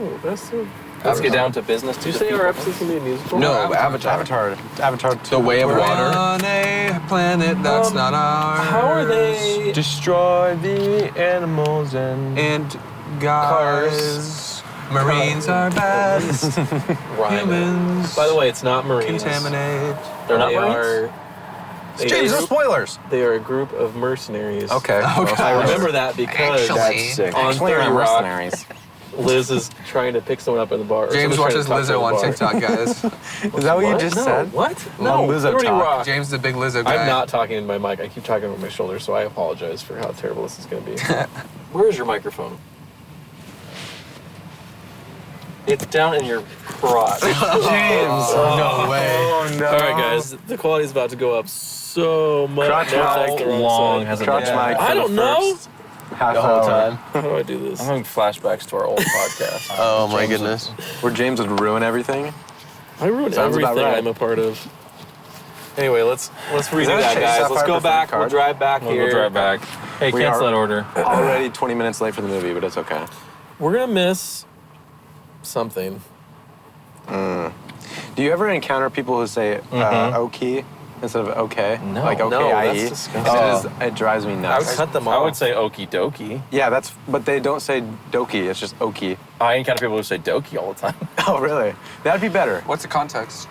Let's get down to business. Did you say our episode's gonna be a musical? No, Avatar. Avatar 2. The Way of Water. On a planet that's not ours. How are they... Destroy the animals And guys, Marines are bad. Humans By the way, it's not Marines. contaminate. They're not They Marines? are... James, no spoilers. They are a group of mercenaries. Okay. I remember that because Actually. sick. on Actually, 30 we're Rock, mercenaries. Liz is trying to pick someone up in the bar. or James someone's watches trying to talk to Lizzo her on in the bar. TikTok, guys. Is that what you just No, said? What? Long No, Lizzo 30 talk. Rock. James is a big Lizzo guy. I'm not talking in my mic. I keep talking over my shoulder, so I apologize for how terrible this is going to be. Where is your microphone? It's down in your crotch. James. No way. Oh, no. All right, guys. The quality is about to go up so much. Crotch Now mic. that's the wrong long side. has it Crotch been? mic. I for the don't know. first Half the whole hour. time. How do I do this? I'm having flashbacks to our old podcast. Oh my goodness. Where James would ruin everything. I ruined Sounds about everything right. I'm a part of. Anyway, let's redo that that, a guys. Let's Sapphire go preferred back. We'll card? drive back We'll here. go drive back. Hey, We cancel are- that order. Already 20 minutes late for the movie, but it's okay. We're gonna miss something. Do you ever encounter people who say "okay" instead of "okay"? No. Like No, "okay, that's disgusting. It drives me I would nuts. cut them I off. would say okie dokie. Yeah, but they don't say "dokie." It's just "okie." I encounter people who say dokie all the time. Oh, really? That'd be better. What's the context?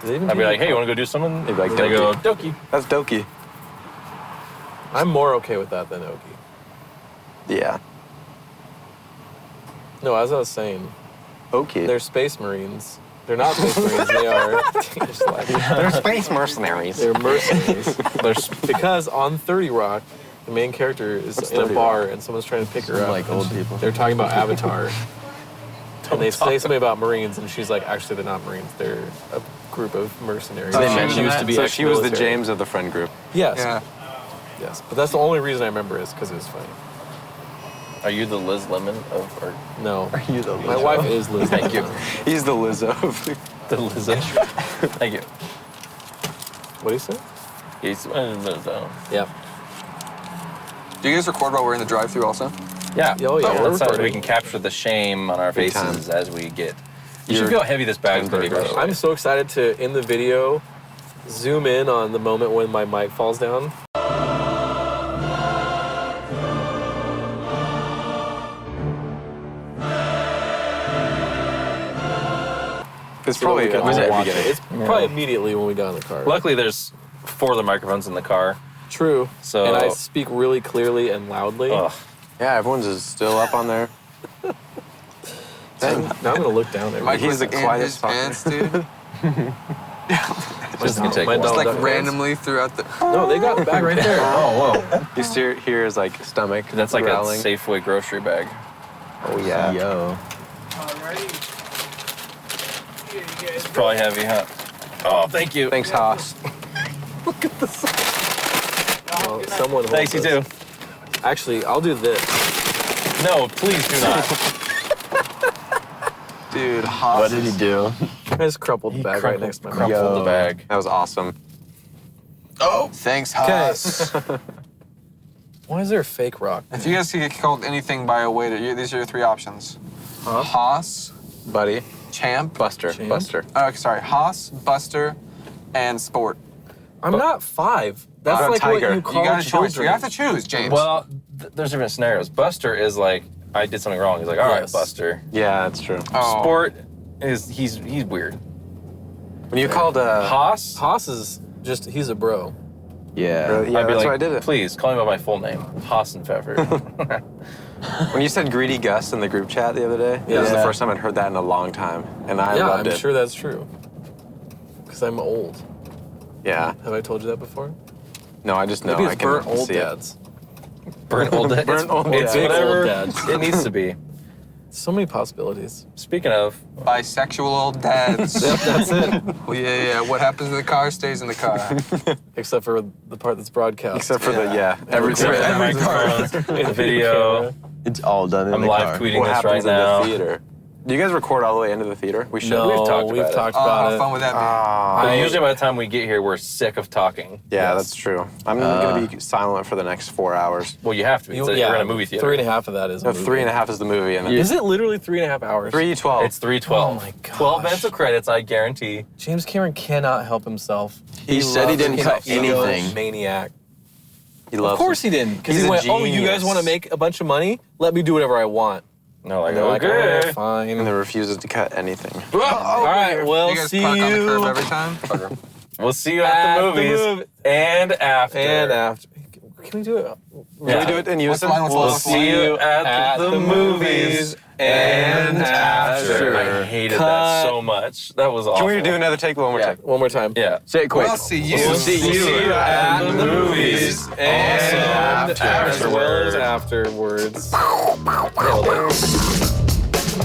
Do they even I'd do be like, that? hey, you want to go do something? They'd be like, They go, dokie. That's "dokie." I'm more okay with that than Okie. Yeah. No, as I was saying, "Okay." they're Space Marines. They're not Space Marines. They are. Just like, They're space mercenaries. they're mercenaries. Because on 30 Rock, the main character is What's in a 30 bar Rock? and someone's trying to pick her Some, up. like, old people. They're talking about Avatar. And they say something about Marines, and she's like, actually, they're not Marines. They're a group of mercenaries. Did they She mention used that? to be So she was the ex-military. James of the friend group. Yes. Yeah. Yes. But that's the only reason I remember is because it was funny. Are you the Liz Lemon of, or No. Are you the My wife is Liz. Thank you. He's the Lizzo. the Lizzo? Thank you. What do you say? He's Lizzo. Yeah. Do you guys record while we're in the drive-thru also? Yeah. Oh, yeah, we're That's how we recording. can capture the shame on our Big faces time. as we get. You You're should feel how heavy this bag's gonna be, by the way. I'm so excited to, in the video, zoom in on the moment when my mic falls down. It's So that we probably can at all the watch beginning. it. It's probably immediately when we got in the car. Luckily, there's 4 other microphones in the car. True. So- And I speak really clearly and loudly. Ugh. Yeah, everyone's just still up on there. Now I'm going to look down there. Mike He's was the in quietest his talker. pants, dude. This is gonna take My a while. dog- Just like Duck randomly throughout the. No, they got the bag right there. Oh, whoa. You hear his like stomach That's like growling. a Safeway grocery bag. Oh yeah. Yo. Alrighty. Here, you guys It's probably heavy, huh? Oh, thank you. Thanks, Haas. Well, someone hold Thanks, you this. too. Actually, I'll do this. No, please do not. Dude, Haas. What did he do? I just crumpled the bag right next to my mouth. Crumpled the Yo. bag. That was awesome. Oh, thanks, Haas. Why is there a fake rock? If you guys could get called anything by a waiter, these are your three options. Haas, Buddy. Champ. Buster. Champ? Buster. Sorry, Haas, Buster, and Sport. I'm not 5. That's like Tiger. what you call You gotta choose. children. You have to choose, James. Well, there's different scenarios. Buster is like, I did something wrong. He's like, all right, Yes. Buster. Yeah, that's true. Oh. Sport is, he's weird. When you called Haas, Haas is just, he's a bro. Yeah. Yeah, I'd be that's like, why I did it. please, call me by my full name, Hassenpfeffer. When you said greedy Gus in the group chat the other day, this is the Yeah. first time I'd heard that in a long time, and I Yeah, loved I'm it. sure that's true. Because I'm old. Yeah. Have I told you that before? No, I just know. Maybe I it's can burnt old see it. dads. Burnt old dad. Burnt old It's dads. whatever Old dads. it needs to be. So many possibilities. Speaking of, Bisexual old dads. Yep, that's it. Well, yeah. What happens in the car stays in the car. Except for the part that's broadcast. Except for everything, everything. the microphones, the video. It's all done in I'm the live car. tweeting What this happens right in now. the theater? Do you guys record all the way into the theater? We should. No, We've talked we've about it. talked Oh, about how it. fun would that be? But usually by the time we get here, we're sick of talking. Yeah, Yes. that's true. I'm going to be silent for the next 4 hours. Well, you have to be. We're in a movie theater. 3.5 of that is a No, movie. 3.5 is the movie, and then Is it literally 3.5 hours? 3:12. It's 3:12. Oh my 12 gosh. minutes of credits, I guarantee. James Cameron cannot help himself. He said he loves didn't cut his ego anything. Maniac. He loves Of course it. he didn't. Because He's he a went, oh, you guys genius. want to make a bunch of money? Let me do whatever I want. No, like, And they're like, okay. "Oh, fine. And then refuses to cut anything. All right, well, You guys see park on the curb you. every time? We'll see you at the movies and after. And after. Can we do it? Can we do it in What's the unison? line? What's the We'll line? What's the line? see you at the movies and after. I hated that so much. That was awful. Can we do another take? One more Yeah. take. One more time. Yeah. Say it quick. We'll see you. We'll see you at the movies and As after. well as afterwards. Nailed it.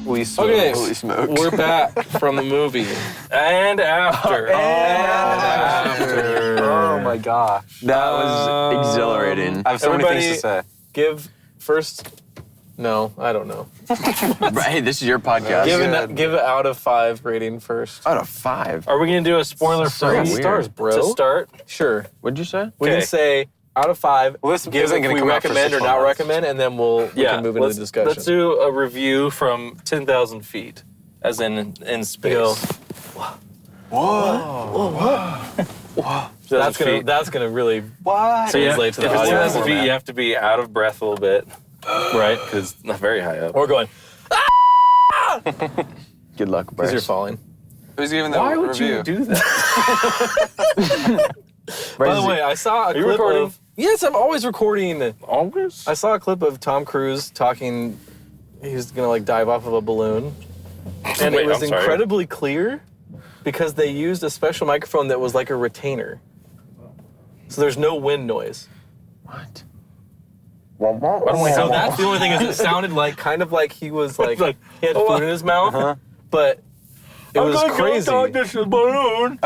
Holy smoke. Okay, Holy smoke. we're back from the movie. And after. Oh my gosh. That was exhilarating. I have so many things to say. Give first. No, I don't know. Hey, this is your podcast. Give it out of 5 rating first. Out of 5. Are we going to do a spoiler So free weird. Stars, bro. to start? Sure. What'd you say? We can Okay. say out of 5. Well, this give isn't if gonna we come out for recommend 6 or not months. recommend, and then we can move into the discussion. Let's do a review from 10,000 feet, as in space. Go. That's gonna. That's gonna really What? So yeah, if translate it's to the audio 10,000 feet, format. you have to be out of breath a little bit, right? Because it's not very high up. Or going Good luck, because Bryce. you're falling. Who's giving that Why would review? you do that? By the way, I saw a you clip recording? of. Yes, I'm always recording. Always. I saw a clip of Tom Cruise talking. He was gonna like dive off of a balloon, and Wait, it was I'm sorry. incredibly clear because they used a special microphone that was like a retainer. So there's no wind noise. What? So that's the only thing is it sounded like kind of like he was like he had food in his mouth, but it was crazy. This balloon.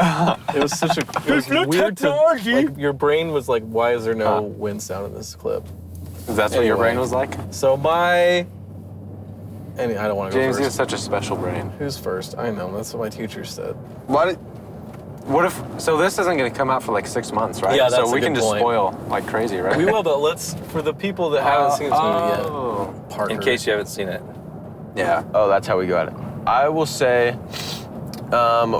It was such a it was weird to like your brain was like, why is there no wind sound in this clip? That's what your brain was like? So my I don't want to go James, you have first. such a special brain. Who's first? I know that's what my teacher said. What if, so this isn't going to come out for like 6 months, right? Yeah, that's so a we good can just point. spoil like crazy, right? We will, but let's for the people that haven't seen this movie yet. Oh. Parker. In case you haven't seen it. Yeah. Oh, that's how we go at it. I will say,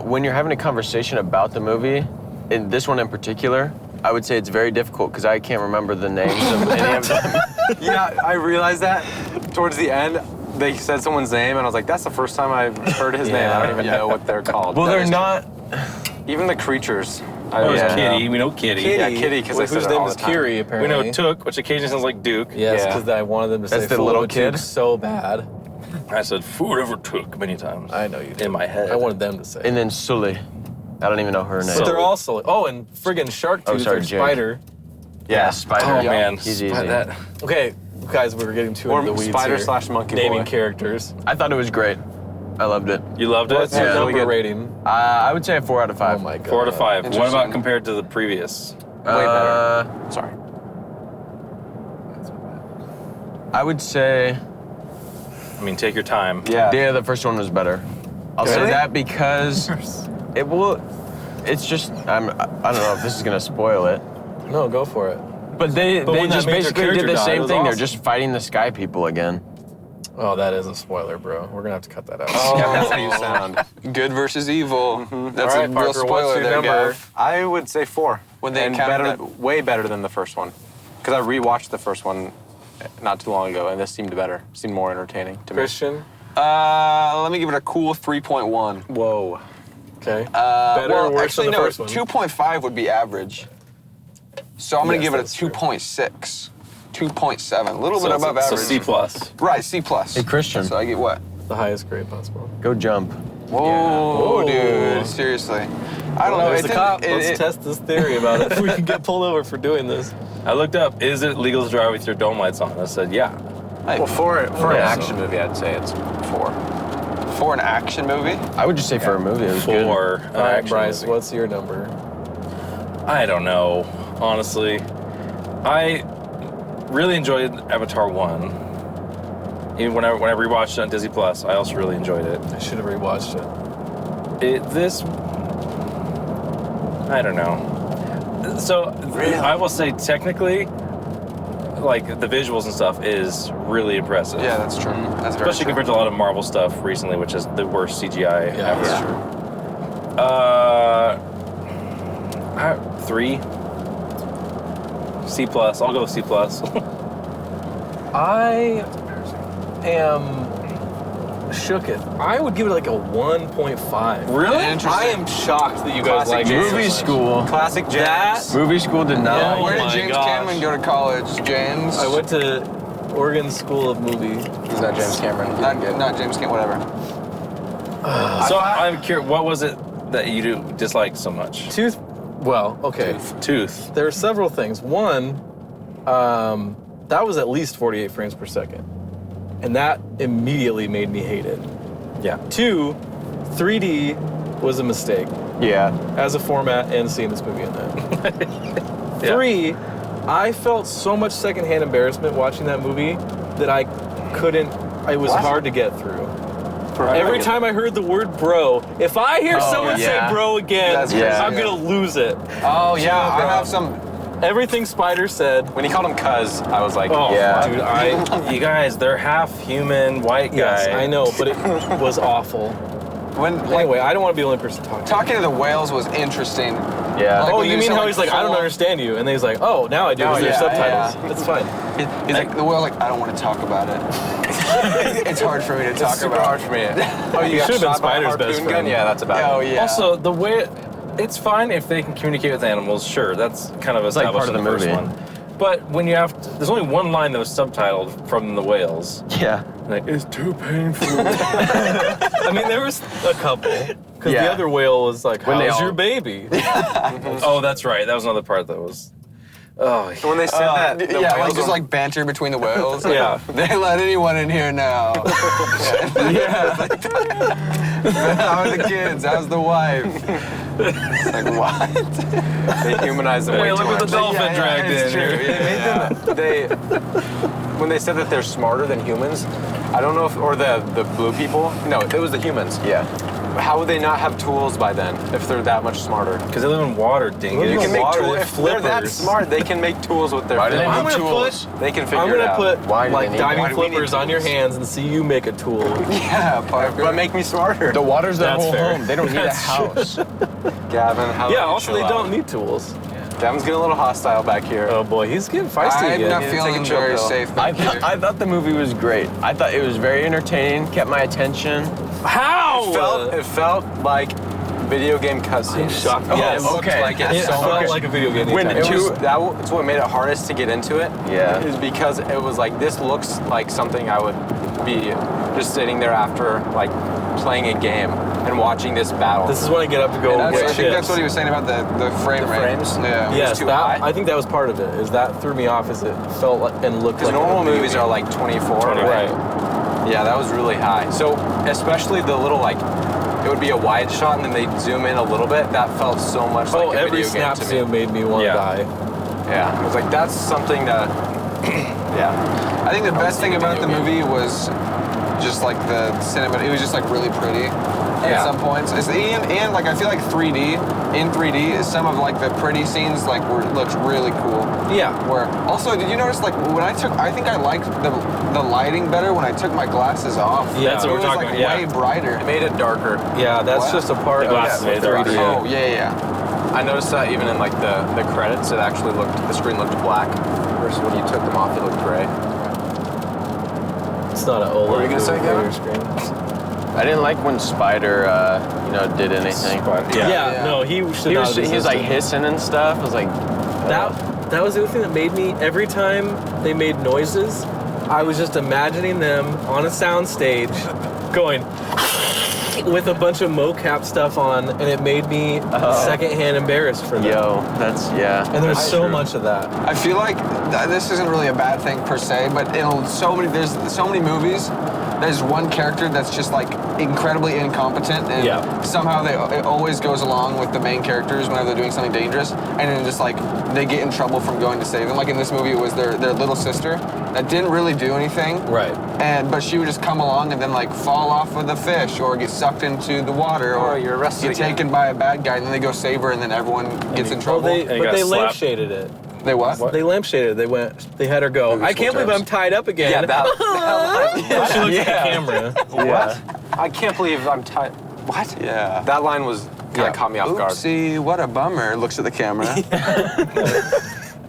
when you're having a conversation about the movie, in this one in particular, I would say it's very difficult because I can't remember the names of any of them. Yeah, I realized that towards the end. They said someone's name, and I was like, that's the first time I've heard his name. I don't even know what they're called. Well, they're not. Even the creatures. I know yeah. Kitty. We know Kitty. Yeah, Kitty, because I said whose it name all is the time. Kiri, We apparently. know Took, which occasionally sounds like Duke. Yes, Yeah. because I wanted them to say That's the food little over kid? Took so bad. I said food over Took many times. I know you did. In my head. I wanted them to say. And then Sully. I don't even know her name. But they're also. Oh, and friggin' Shark Tooth sorry, or Jake. Spider. Yeah, Spider. Oh man, He's easy. That. Okay, guys, we were getting too Or into the weeds Spider here. slash Monkey Naming Boy. characters. I thought it was great. I loved it. You loved it? What's your Yeah, number we get- rating? I would say a 4 out of 5. Oh my god. 4 out of 5. What Interesting. about compared to the previous? Way better. Sorry. I would say, I mean, take your time. yeah, the first one was better. I'll say Really? that because it will. It's just I don't know if this is gonna spoil it, No, go for it. but they when that just major basically character did the died, it same was thing. They're awesome. just fighting the Sky People again. Oh, that is a spoiler, bro. We're gonna have to cut that out. Yeah, that's how you sound. Good versus evil. That's All right, a real Parker, what's spoiler your there, number? Gav. I would say 4. When they and encountered better, way better than the first one. Because I rewatched the first one not too long ago, and this seemed better. Seemed more entertaining to me. Christian. Let me give it a cool 3.1. Whoa. Okay. Better Better or worse actually, than the no, first one? 2.5 would be average. So I'm gonna Yes, give it a that's true. 2.6. 2.7, a little bit So, above so average. C plus. Right, C plus. Hey, Christian. So I get what? The highest grade possible. Go jump. Whoa, Whoa. dude, seriously. I don't know. There's it the didn't- cop. it- Let's it- test this theory about it. If we can get pulled over for doing this. I looked up, is it legal to drive with your dome lights on? I said, yeah. Well, for an Yeah, action movie, I'd say it's 4. For an action movie? I would just say for a movie, it was good. For an All right, action Bryce, movie. what's your number? I don't know, honestly. I really enjoyed Avatar 1. Even when I rewatched it on Disney Plus, I also really enjoyed it. I should have rewatched it. I don't know. So I will say technically, like the visuals and stuff is really impressive. Yeah, that's true. That's very Especially true. compared to a lot of Marvel stuff recently, which is the worst CGI Yeah, ever. that's true. 3. C plus. I'll go with C plus. I am shooketh. I would give it like a 1.5. Really? I am shocked that you guys like it so Movie much. school. Classic James. Movie school did not. Oh Where did my James gosh. Cameron go to college? James? I went to Oregon School of Movie. He's not James Cameron. Not James Cameron, whatever. So I'm curious, what was it that you disliked so much? Well, okay. Tooth. There are several things. One, that was at least 48 frames per second. And that immediately made me hate it. Yeah. 2, 3D was a mistake Yeah. as a format and seeing this movie in that. Yeah. 3, I felt so much secondhand embarrassment watching that movie that I couldn't, it was hard to get through. Every time I heard the word bro, if I hear someone yeah. say bro again, That's crazy, I'm yeah. gonna lose it. Oh, yeah. I have some. Everything Spider said. When he called him cuz, I was like, Oh, Yeah. Dude, you guys, they're half human white guy. yes, I know, but it was awful. When Anyway, I don't want to be the only person talking. talking to the whales was interesting. Yeah. Like, Oh, when you they mean said, how like, he's like, I don't full- understand you, and then he's like, oh, now I do. Now, Because there's yeah, subtitles. It's fine. He's like, the whale, like, I don't want to talk about it. It's hard for me to talk super about. hard for me. Oh, You got should've been shot by a Spider's best harpoon friend. gun? Yeah, that's about Oh, it. yeah. Also, the way it's fine if they can communicate with animals. Sure, that's kind of like established part of in the the first movie. one. But when you have there's only one line that was subtitled from the whales. Yeah. Like, it's too painful. I mean, there was a couple. Because Yeah. the other whale was like, When they how's all- your baby? Oh, that's right. That was another part that was. Oh, When they said that, the yeah, like whales just were- like banter between the whales. Yeah. They let anyone in here now. Yeah. How's the kids? How's the wife? It's like, what? they humanized them way Hey, too look at the much. dolphin dragged it's in true. here. When they said that they're smarter than humans, I don't know if, or the blue people. No, it was the humans. Yeah. How would they not have tools by then if they're that much smarter? Because they live in water, dingus. You You can make water, tools. they're If they're that flippers. smart, they can make tools with their Why do they fins. I'm need gonna tools? They can figure I'm it gonna out. put Why do they like need- diving why do we need flippers on your tools? hands and see you make a tool. Yeah, Parker. But make me smarter. The water's their That's whole fair. home. They don't need a That's house. Gavin, how Yeah, about you also chill they out? don't need tools. Gavin's getting a little hostile back here. Oh boy, he's getting feisty I'm again. not need to take feeling a chill very pill. safe I, back here. I thought the movie was great. I thought it was very entertaining, kept my attention. How? It felt like video game cutscenes. Shocked. Oh, Yes. okay. Like it It so felt much. like a video game. When anytime. that's what made it hardest to get into it. Yeah. Is because it was like, this looks like something I would be just sitting there after like playing a game and watching this battle. This is when I get up to go I get think chips. that's what he was saying about the frame rate. frames? Yeah. Yes, too that, high. I think that was part of it. Is that threw me off as it felt like and looked Because like normal a video movies game. are like 24, Right. Yeah, that was really high. So especially the little like, it would be a wide shot and then they'd zoom in a little bit. That felt so much like a every video snap game to me. zoom made me want to Yeah. die. Yeah, it was like that's something that. Yeah. I think the best thing about the video movie was just like the cinema. It was just like really pretty at Yeah. some points. And like I feel like 3D in 3D is some of like the pretty scenes like looks really cool. Yeah. Where also, did you notice like when I think I liked the lighting better when I took my glasses off. Yeah. That's what it we're was talking like about, way yeah. brighter. It made it darker. Yeah, that's Wow. just a part The of glasses made it 3D. Oh yeah. I noticed that even in like the credits, it actually the screen looked black. Versus when you took them off, it looked gray. It's not an OLED. were you gonna say, Gavin? screen. I didn't like when Spider, did anything. Yeah. Yeah. No, he should He not was, have he was like existed. hissing and stuff. I was like, That was the other thing that made me, every time they made noises, I was just imagining them on a sound stage going with a bunch of mocap stuff on, and it made me secondhand embarrassed for them. yo, yeah. And there's so much of that. I feel like this isn't really a bad thing per se, but there's so many movies. There's one character that's just like incredibly incompetent, and Yeah. somehow it always goes along with the main characters whenever they're doing something dangerous, and then just like they get in trouble from going to save them. Like in this movie, it was their little sister that didn't really do anything, Right. but she would just come along and then like fall off with a fish or get sucked into the water Or or you're arrested get again. taken by a bad guy, and then they go save her, and then everyone gets in trouble. Well, he but got they slapped. lampshaded it. They what? They lampshaded. They had her go. I can't believe I'm tied up again. Yeah, that she looked at the camera. What? I can't believe I'm tired. What? Yeah. That line was kind of caught me off guard. Oopsie, what a bummer. Looks at the camera.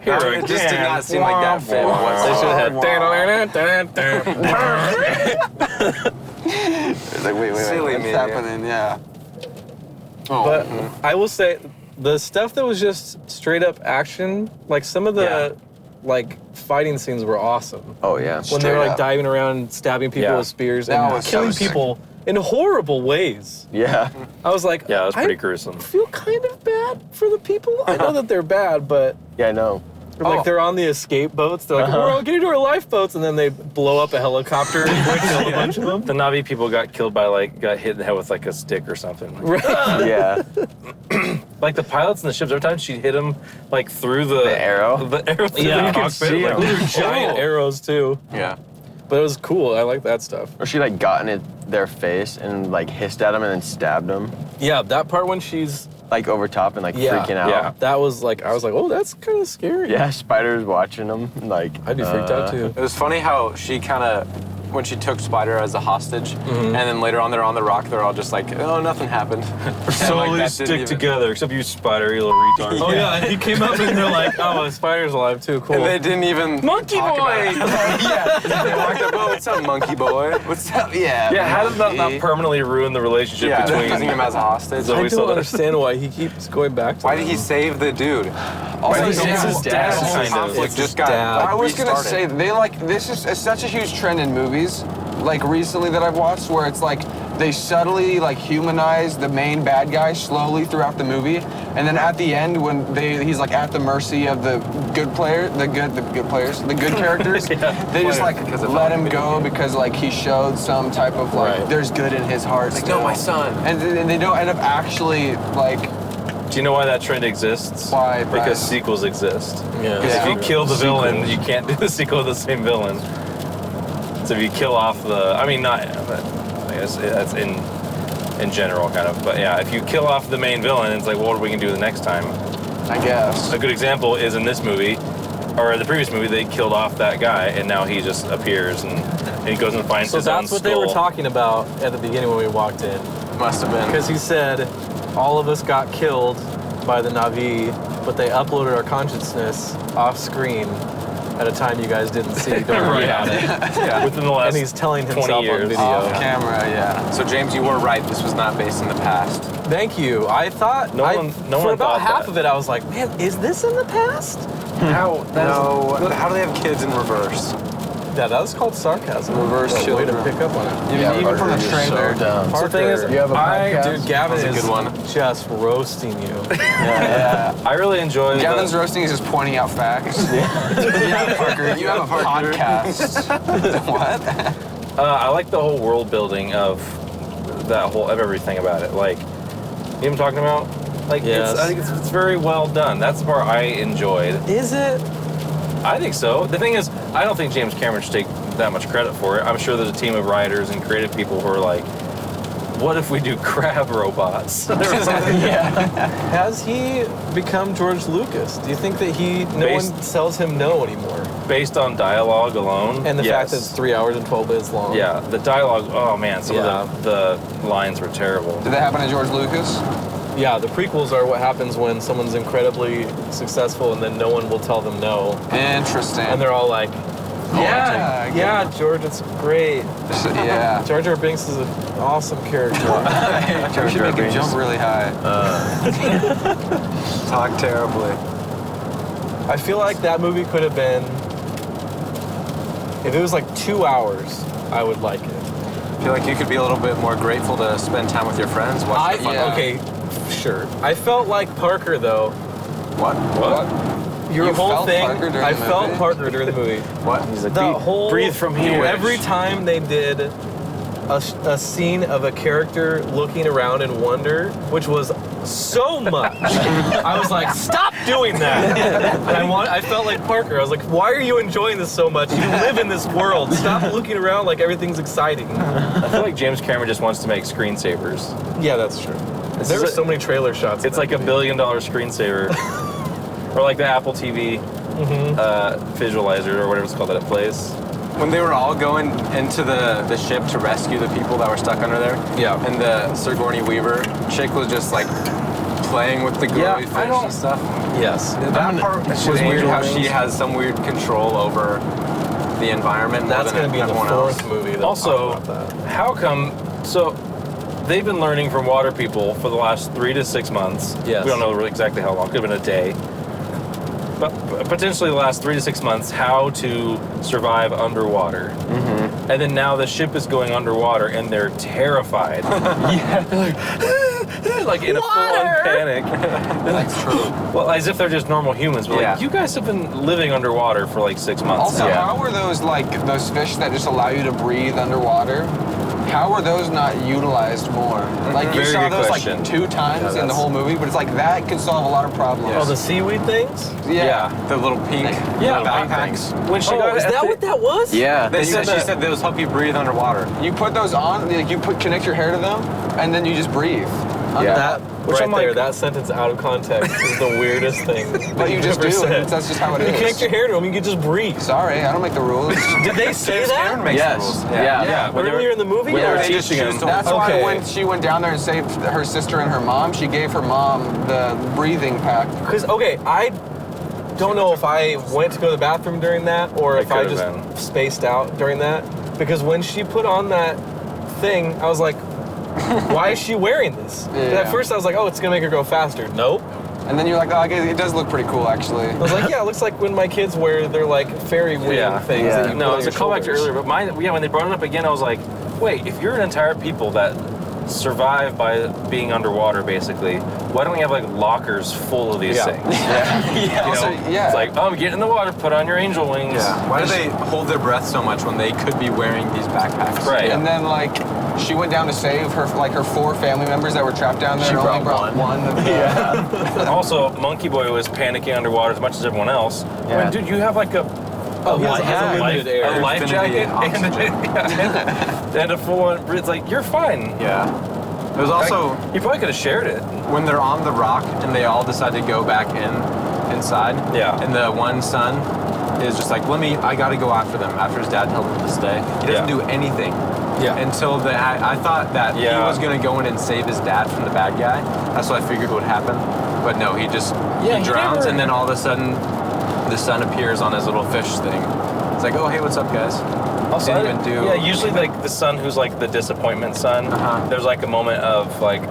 Here It just did not seem like that fit. They should have had. It's like, wait, Silly what's me, happening? Yeah. Oh, But I will say, the stuff that was just straight up action, like some of the like fighting scenes were awesome. Oh yeah. When they were Straight like up. diving around, stabbing people Yeah. with spears, That and was- killing that was- people in horrible ways. Yeah. I was like, Yeah, it was pretty I gruesome. feel kind of bad for the people. I know that they're bad, but Yeah, I know. like they're on the escape boats. They're like, we're all getting to our lifeboats, and then they blow up a helicopter and kill a bunch of them. The Navi people got killed by got hit in the head with like a stick or something. Right. Yeah. Like the pilots in the ships, every time she'd hit them like through the arrow? The arrow through Yeah, the you can cockpit. see like, 'em. Those are giant arrows too. Yeah. But it was cool. I like that stuff. Or she like got in their face and like hissed at them and then stabbed them, Yeah, that part when she's like over top and like Yeah. freaking out. Yeah. that was like I was like, oh, that's kind of scary. Yeah, Spider's watching them. Like I'd be freaked out too. It was funny how she kind of, when she took Spider as a hostage, Mm-hmm. and then later on they're on the rock, they're all just like, oh, nothing happened. And, like, that didn't even- together, except you, Spider, you little retard. Oh yeah, he came up and they're like, oh, a spider's alive too. Cool. And they didn't even Monkey talk boy! about it. Yeah. They walked up, oh, what's up, monkey boy? What's up? Yeah. Yeah, how did that not permanently ruin the relationship Yeah, they're between using him as a hostage. So I we saw don't that. understand why he keeps going back to Why them. did he save the dude? Also, It's yeah, his dad, kind of. Conflict It's just his got. dad. I was gonna say restarted. this is such a huge trend in movies, like recently that I've watched, where it's like they subtly like humanize the main bad guy slowly throughout the movie, and then at the end when he's like at the mercy of the good characters, they just like Because of let him video go because like he showed some type of like Right. there's good in his heart. Like, still. no, my son. And they don't end up actually like Do you know why that trend exists? Why, Because Brian? sequels exist. Yeah. Because if Yeah. you kill the villain, you can't do the sequel of the same villain. So if you kill off the, I mean, not, I guess that's in general kind of, but yeah, if you kill off the main villain, it's like, well, what are we gonna do the next time? I guess. A good example is in this movie, or the previous movie, they killed off that guy, and now he just appears and he goes and finds So his own that's what they were skull. talking about at the beginning when we walked in. Must have been. Because he said, all of us got killed by the Navi, but they uploaded our consciousness off screen at a time you guys didn't see. Don't worry about it. Yeah. Within the last And he's telling 20 himself on years. video. Off camera, yeah. So James, you were right. This was not based in the past. Thank you. I thought No one for about thought half that. of it, I was like, man, is this in the past? How? No. How do they have kids in reverse? Yeah, that was called sarcasm. Reverse Way to children. pick up on it. Yeah, even from the Parker, you're trailer. So dumb. Parker, the thing is, You have a podcast? dude, Gavin That was a is good one. just roasting you. Yeah. I really enjoy. Gavin's roasting is just pointing out facts. Yeah, Parker, you have a podcast. What? I like the whole world building of everything about it. Like, you know what I'm talking about? Like, Yes. I think it's very well done. That's the part I enjoyed. Is it? I think so. The thing is, I don't think James Cameron should take that much credit for it. I'm sure there's a team of writers and creative people who are like, what if we do crab robots? Has he become George Lucas? Do you think that no one tells him no anymore? Based on dialogue alone. And the yes. fact that it's 3 hours and 12 minutes long. Yeah, the dialogue, oh man, some of the lines were terrible. Did that happen to George Lucas? Yeah, the prequels are what happens when someone's incredibly successful and then no one will tell them no. Interesting. And they're all like, yeah, George, it's great. Yeah. Jar Jar Binks is an awesome character. We should make him jump really high. Talk terribly. I feel like that movie could have been, if it was like 2 hours, I would like it. I feel like you could be a little bit more grateful to spend time with your friends. Watch the fun. Yeah. Okay, sure. I felt like Parker though. What? Your You whole felt thing. Parker during I the felt movie? Parker during the movie. What? He's like, The whole breathe from here. Every time they did a scene of a character looking around in wonder, which was so much. I was like, stop doing that. And I felt like Parker. I was like, why are you enjoying this so much? You live in this world. Stop looking around like everything's exciting. I feel like James Cameron just wants to make screensavers. Yeah, that's true. There were so many trailer shots. It's like $1 billion screensaver. Or like the Apple TV visualizer or whatever it's called that it plays. When they were all going into the ship to rescue the people that were stuck under there, Yeah. and the Sigourney Weaver chick was just like playing with the girly fish and stuff. Yes. That part was weird. How she has some weird control over the environment. That's going to be in the fourth movie. They'll Also, talk about that. how come? So they've been learning from water people for the last 3 to 6 months. Yes. We don't know really exactly how long. Could have been a day. But potentially the last 3 to 6 months, how to survive underwater. Mm-hmm. And then now the ship is going underwater and they're terrified. Like in a full-on panic. That's true. Well, as if they're just normal humans. But Yeah. like, you guys have been living underwater for like 6 months. Also, now. how were those those fish that just allow you to breathe underwater? How were those not utilized more? Like you Very saw good those question. like 2 times in the whole movie, but it's like that could solve a lot of problems. Oh, the seaweed things? Yeah. The little pink Yeah, backpacks. When she Oh, got is that what that was? Yeah. She said those help you breathe underwater. You put those on, like connect your hair to them, and then you just breathe. Yeah. That Which right I'm there, like- that sentence out of context is the weirdest thing. But you you've just ever do, said. and that's just how it You is. connect your hair to them, you can just breathe. Sorry, I don't make the rules. Did they say that? Makes Yes. rules. Yeah. Yeah, when they were- Earlier in the movie? when they were Or- They just teaching choose him. to- That's Okay. why when she went down there and saved her sister and her mom, she gave her mom the breathing pack. Because, okay, I don't know if I went to go to the bathroom during that or It if I could've just been. spaced out during that. Because when she put on that thing, I was like, why is she wearing this? And at Yeah. first I was like, oh, it's going to make her go faster. Nope. And then you're like, oh, it does look pretty cool, actually. I was like, yeah, it looks like when my kids wear their, like, fairy wing things that you No, put it was on a your callback to shoulders. earlier, but when they brought it up again, I was like, wait, if you're an entire people that survive by being underwater, basically, why don't we have like lockers full of these Yeah. things? Yeah. You Also, know, yeah. It's like, oh, get in the water, put on your angel wings. Yeah. Why do they hold their breath so much when they could be wearing these backpacks? Right. And then she went down to save her 4 family members that were trapped down there. She and only brought one. Of the, Also, Monkey Boy was panicking underwater as much as everyone else. I mean, dude, you have like a Oh, he has unlimited air. a life Infinity jacket and a full-on. It's like you're fine. Yeah. It was also You probably could have shared it. when they're on the rock and they all decide to go back inside. Yeah. And the one son is just like, I gotta go after them after his dad told him to stay. He doesn't Yeah. do anything. Yeah. Until I thought that he Yeah. was gonna go in and save his dad from the bad guy. That's what I figured would happen. But no, he just Yeah, he he drowns never- and then all of a sudden the son appears on his little fish thing. It's like, oh hey, what's up guys? Also, Didn't even do yeah, usually like the son who's like the disappointment son. Uh-huh. There's like a moment of like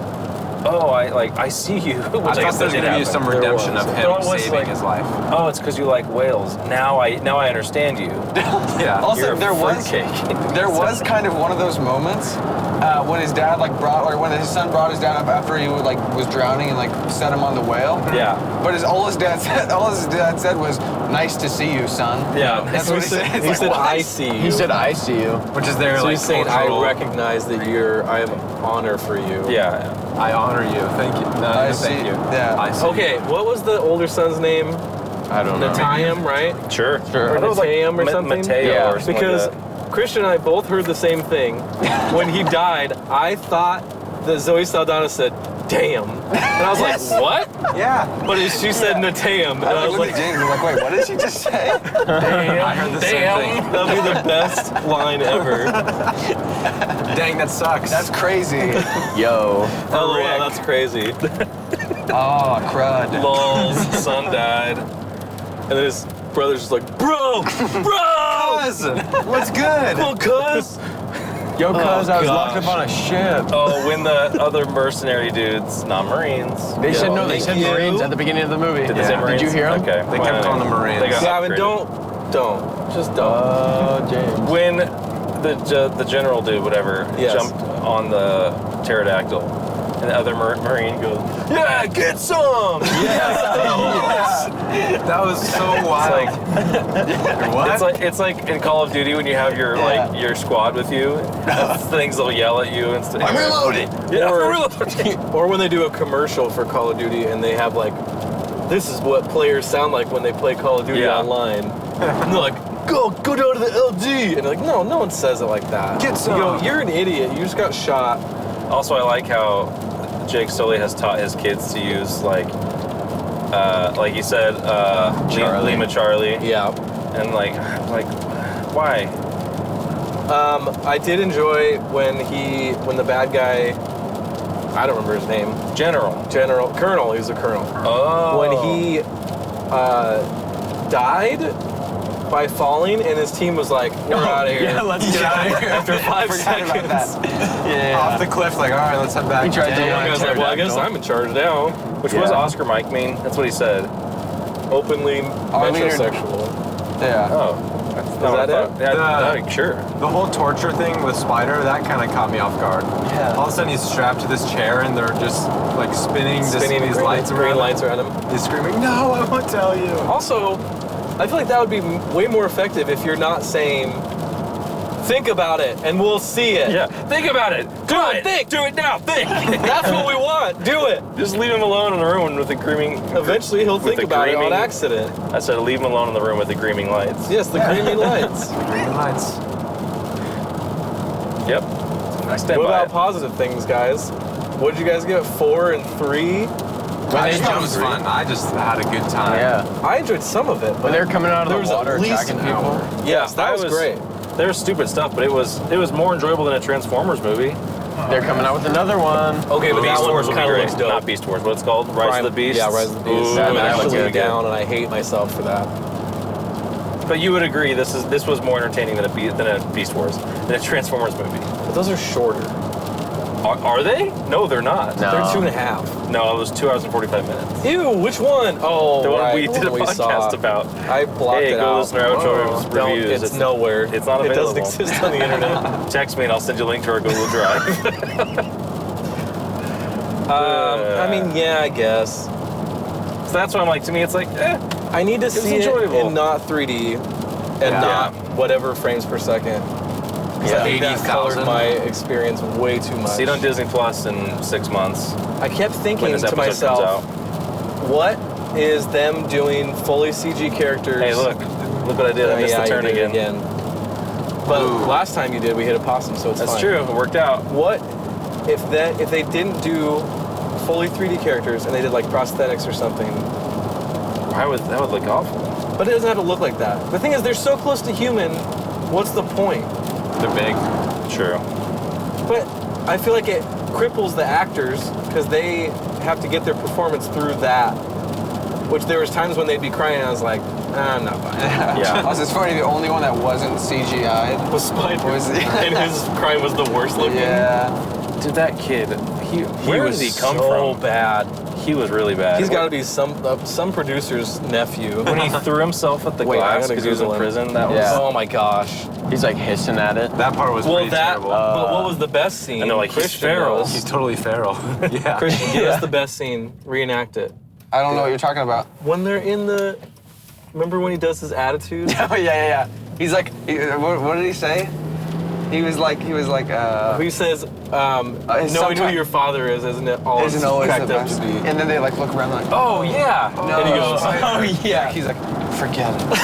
I see you. Which I thought there was going to be some redemption of him saving his life. Oh, it's because you like whales. Now I understand you. Yeah. Also, You're a there was fruitcake. there was kind of one of those moments when his dad when his son brought his dad up after he was drowning and set him on the whale. Yeah. But all his dad said was, "Nice to see you, son." Yeah. That's what he said. It's He like, said, what? "I see you." He said, "I see you." Which is their So he's saying, cultural- "I recognize that I have honor for you." Yeah. I honor you. Thank you. No, I thank see- you. yeah. I see. Okay, what was the older son's name? I don't know. Natayam, right? Sure. Or Natayam or something? Mateo Yeah, or something because like that. Christian and I both heard the same thing. When he died, I thought that Zoe Saldana said, "Damn," and I was like, "What?" Yeah. But she said Natayam, and I was look like, at James. I'm like, wait, what did she just say? "Damn, I heard the same thing. that'd be the best line ever." Dang, that sucks. That's crazy. Yo. Oh, Rick. wow, that's crazy. Oh, crud. Lols, son died, and then his brother's just like, "Bro, What's good? well, cuz." Yo, cuz I was gosh. locked up on a ship. Oh, when the other mercenary dudes, not Marines. They said no. They thank said you. Marines at the beginning of the movie. Did they say Marines? Did you hear them? Okay. They kept calling them Marines. They got Gavin, upgraded. just don't. Oh, James. When the general dude, whatever, Yes. jumped on the pterodactyl, and the other Marine goes, "Yeah, get some!" That was so wild. It's like in Call of Duty when you have your your squad with you, things will yell at you and stuff. I'm reloading. Yeah, Or- I'm reloading. Or when they do a commercial for Call of Duty and they have this is what players sound like when they play Call of Duty Yeah. online. And they're like, go down to the LG. And they're like, no one says it like that. Get some. You go, you're an idiot. You just got shot. Also, I like how Jake Sully has taught his kids to use like he said, Lima Charlie, Yeah. and like why? I did enjoy when the bad guy, I don't remember his name, Colonel, he was a colonel. Oh, When he died by falling and his team was like, we're out of here. Yeah, let's get out of here. After 5 Forgot about seconds. that. Off the cliff, like, all right, let's head back. He tried to The Yeah, one guy's like, well, I guess I'm in charge now. which was Oscar Mike mean? That's what he said. Openly Arlene- metrosexual. Yeah. Oh, that's not what I that thought. it? Yeah, sure. The whole torture thing with Spider, that kind of caught me off guard. Yeah. All of a sudden, he's strapped to this chair, and they're just like spinning these Green lights green around. lights around him. He's screaming, "No, I won't tell you." Also, I feel like that would be way more effective if you're not saying, think about it and we'll see it. Yeah, think about it. Do on, it. think. Do it now. Think. That's what we want. Do it. Just leave him alone in the room with the screaming. Eventually he'll with think the about it on gleaming- accident. I said leave him alone in the room with the gleaming lights. Yes, the gleaming lights. Green lights. Yep. I stand What by about it. positive things, guys? What did you guys get? 4 and 3? I just thought it was fun. I just had a good time. Yeah. I enjoyed some of it. When they were coming out of there the was water at least attacking an people. hour. Yes, that was great. There was stupid stuff, but it was more enjoyable than a Transformers movie. They're coming out with another one. Okay, but Beast that one Wars will be kind of great. looks dope. Not Beast Wars. What it's called? Rise of the Beasts. Yeah, Rise of the Beasts. Ooh, that I'm looks actually really good. down, and I hate myself for that. But you would agree this was more entertaining than a Beast Wars, than a Transformers movie. But those are shorter. Are they? No, they're not. No. They're 2.5. No, it was 2 hours and 45 minutes. Ew, which one? Oh, The one right, we the did a one we saw. podcast about. I blocked Hey, it go out. listen to our Joe's Don't, reviews. it's nowhere. It's not It doesn't available. exist on the internet. Text me and I'll send you a link to our Google Drive. I mean, yeah, I guess. So that's why I'm like, to me, it's like, I need to see it enjoyable. in not 3D and Yeah. not whatever frames per second. 'Cause I think that 80,000. colored my experience way too much. see it on Disney Plus in 6 months I kept when thinking this to episode myself, comes out. what is them doing fully CG characters? Hey, look what I did. I missed yeah, the turn you did again. But last time you did, we hit a possum, so it's That's fine. true. It worked out. What if they didn't do fully 3D characters and they did like prosthetics or something? That would look awful. But it doesn't have to look like that. The thing is, they're so close to human. What's the point? They're big. True. But I feel like it cripples the actors because they have to get their performance through that. Which there was times when they'd be crying and I was like, I'm not buying it. Yeah. Also, it's funny, the only one that wasn't CGI'd Was Spider. was And his crying was the worst looking. Yeah. Dude, that kid, Where was did he come so from? bad. He was really bad. He's got to be some producer's nephew. When he threw himself at the Wait, I glass gotta because he was in Google him. prison, that was... Yeah. Oh my gosh. He's like hissing at it. That part was pretty terrible. But what was the best scene? I know, like, he's Christian feral. knows. He's totally feral. Yeah. Christian, give us the best scene. Reenact it. I don't know what you're talking about. When they're in the... Remember when he does his attitude? Oh yeah. He's like, what did he say? He was like, He says, knowing who sometime- your father is, isn't it all isn't always cracked the up to best. be? And then they like look around like, Oh, yeah. no. And he goes, oh yeah. He's like, forget it.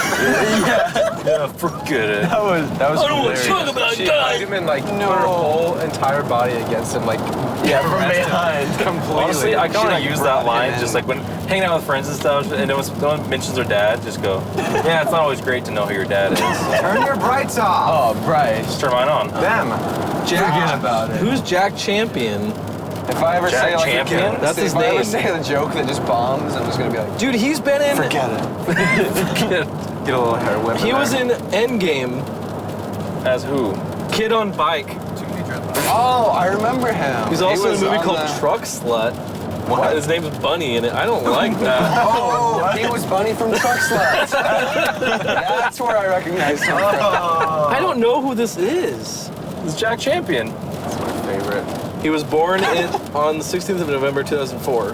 Yeah, forget it. That was I don't want to hilarious. talk about She guy. hugged him and like No. put her whole entire body against him, like From behind. completely. Honestly, I She, kind of like, use brought that line him just in. like when hanging out with friends and stuff, and no one mentions their dad, just go, yeah, it's not always great to know who your dad is. Turn your brights off. Oh, Bryce. Just turn mine on. Them. Forget about it. Who's Jack Champion? If I ever Jack say like Champion? That's his if I ever name. say the joke that just bombs, I'm just gonna be like, Dude, he's been in... forget it. Get a little hair whip. He was in Endgame. As who? Kid on Bike. Oh, I remember him. He's He also in was a movie on called the- Truck Slut. What? His name's Bunny in it. I don't like that. Oh, he was Bunny from Truck Sluts. That's where I recognize him from. I don't know who this is. It's Jack Champion. That's my favorite. He was born on the 16th of November, 2004.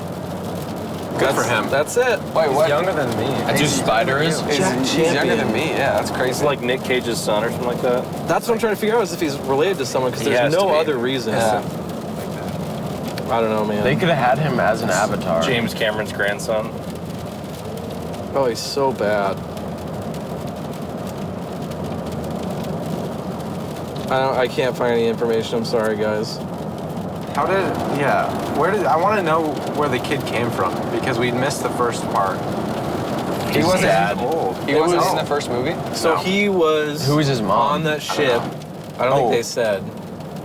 Good for him. That's it. Wait, He's what? younger than me. That's who Spider is? He's Jack younger Champion. than me. Yeah, that's crazy. It's like Nick Cage's son or something like that. That's what I'm trying to figure out is if he's related to someone because He there's has to no be. other reason. Yeah. I don't know, man. They could have had him as an avatar. James Cameron's grandson. Oh, he's so bad. I can't find any information. I'm sorry, guys. How did? Yeah. Where did? I want to know where the kid came from because we missed the first part. He wasn't dad. old. He wasn't was- in the first movie. So No. he was Who was his mom? on that ship. I don't think Oh. they said.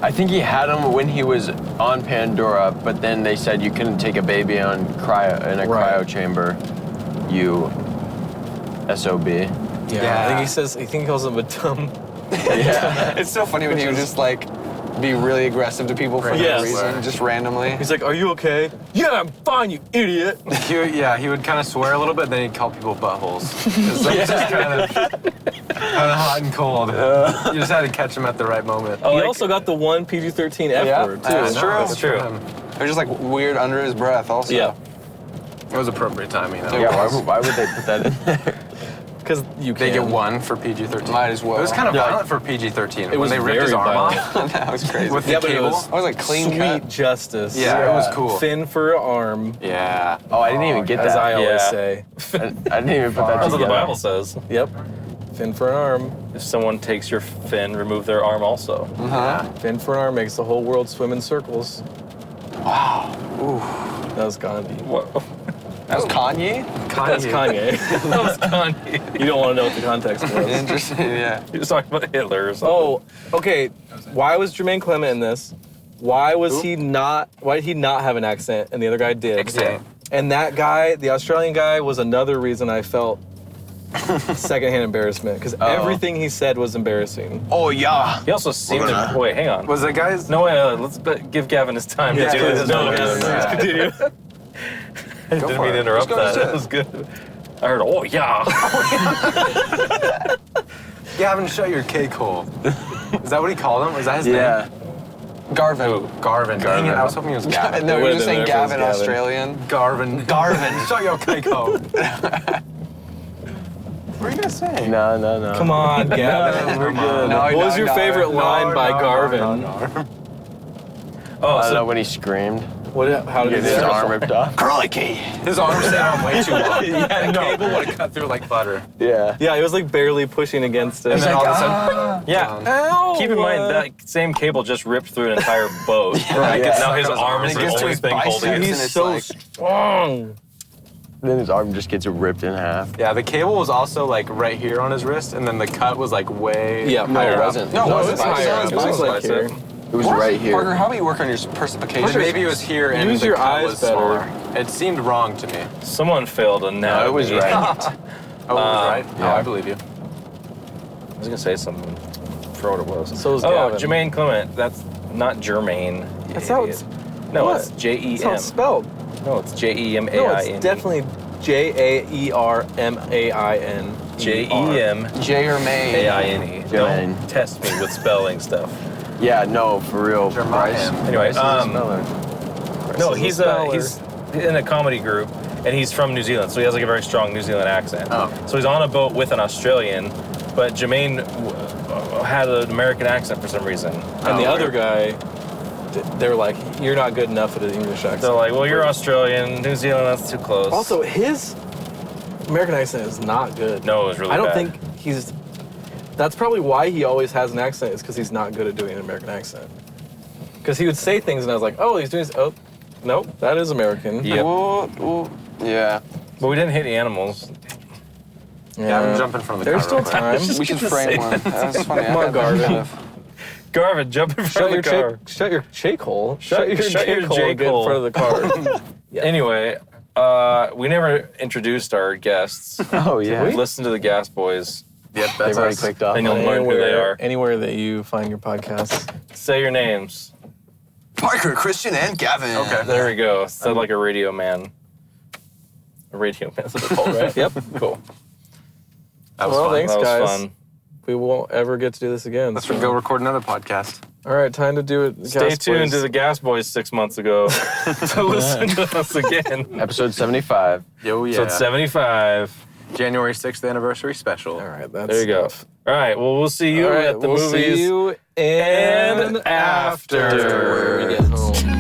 I think he had him when he was on Pandora, but then they said you couldn't take a baby on cryo Right. chamber. You SOB. Yeah. I think he says. I think he calls him a dumb. Yeah. It's so funny when he would just like be really aggressive to people for Yes. no reason, just randomly. He's like, "Are you okay?" Yeah, I'm fine, you idiot. He would kind of swear a little bit, then he'd call people buttholes. It's like just kind of hot and cold. You just had to catch him at the right moment. He also got the one PG-13 F Yeah, word too. that's true. Good That's for true. him. They're just like weird under his breath. Also. Yeah, It was appropriate timing though. Yeah, why would they put that in there? because you They can. get one for PG-13. Might as well. It was kind of Yeah. violent for PG-13. It was when they ripped his very arm violent. off that was crazy. with the Yeah, but it cable. was I was like clean Sweet cut. justice. Yeah, it was cool. Fin for an arm, Yeah. Oh, I didn't even get as that. I always Yeah. say. I didn't even put that That's what the together. Bible says. Yep. Fin for an arm. If someone takes your fin, remove their arm also. Fin for an arm makes the whole world swim in circles. Wow. That was Gandhi. What? That was Kanye. That's Kanye. That was Kanye. You don't want to know what the context was. Interesting. Yeah. He was talking about Hitler or something. Oh, okay. Why was Jermaine Clement in this? Why was he not? Why did he not have an accent and the other guy did? Accent. And that guy, the Australian guy, was another reason I felt secondhand embarrassment because everything he said was embarrassing. Oh, yeah. He also seemed to. Wait, hang on. Was the guy's? No, let's give Gavin his time Yeah, to do please, this. no, Let's yeah. continue. I didn't for mean it. to interrupt Let's go, that. That was good. I heard, oh, yeah. Gavin, shut your cake hole. Is that what he called him? Was that his Yeah. Garvin. name? Garvin. Dang it, I was hoping it was Gavin. No, It we were would've just been saying there if it was Gavin, Gavin. Australian. Garvin. Garvin. Shut your cake hole. What are you gonna say? No. Come on, Gavin. We're good. No, What was your no, favorite no, line by Garvin? Oh, I don't so know when he screamed. How did Get he his do it? arm ripped off. Crikey! His arm stayed on way too long. Yeah, no. Cable would have cut through like butter. Yeah. Yeah, he was like barely pushing against it. And then all of a sudden, yeah. Ow! Keep in mind that same cable just ripped through an entire boat. Right, yeah. Now his His arm is It the gets to only his thing holding biceps it. and He's it's so like- strong. Then his arm just gets ripped in half. yeah, the cable was also like right here on his wrist, and then the cut was like way Yeah, No, higher it up. wasn't. No, it wasn't. It's higher up. It It was was like here. It was right here. Parker, how about you work on your perspicacia? Or maybe it was here and Use the your cut eyes was better. smaller. It seemed wrong to me. Someone failed a No, it was right. Oh, it was right? yeah. Oh, I believe you. I was gonna say something. I forgot what it was. So is Oh, Gavin. Jermaine Clement. That's not Jermaine. you That's how idiot. No, What? it's J-E-M. That's how it's spelled. No, it's J-E-M-A-I-N. No, it's definitely Jaermain. J-E-M. J or May. A-I-N-E. Jermaine. Don't test me with spelling stuff. Yeah, no, for real. Bryce. Anyway, Bryce is a speller. No, is a he's speller. he's in a comedy group, and he's from New Zealand, so he has like a very strong New Zealand accent. Oh. So he's on a boat with an Australian, but Jermaine had an American accent for some reason. And the other guy, they were like, "You're not good enough at an English accent." They're like, well, you're Australian, New Zealand, that's too close. Also, his American accent is not good. No, it was really I don't bad. think he's. That's probably why he always has an accent, is because he's not good at doing an American accent. Because he would say things, and I was like, "Oh, he's doing. Oh, nope, that is American." Yep. Yeah. But we didn't hit any animals. Yeah, I'm jumping in front of the There's car. still time. We should frame one. That's funny. Come on, Garvin. Garvin, jump in front of the car. Shut your shake hole. Shut your shake hole. jake and get in hole. front of the car. Anyway, we never introduced our guests. Oh, yeah. Listen to the Gas Boys, Yep, They've that's already us. clicked off. and you'll learn who they are. Anywhere that you find your podcasts. Say your names. Parker, Christian, and Gavin. Okay. There we go. Sound like a radio man. A radio man, that's what they're called, right? Yep. Cool. That was Well, fun. thanks, That was guys. fun. We won't ever get to do this again. Let's so- go record another podcast. All right, time to do it. Stay Gas tuned Boys. to the Gas Boys 6 months ago to listen to us again. Episode 75. Yo, yeah. So it's 75. January 6th anniversage special. All right, that's There you go. All right. Well, we'll see you All right, at the we'll movies. see you and after. When we get home.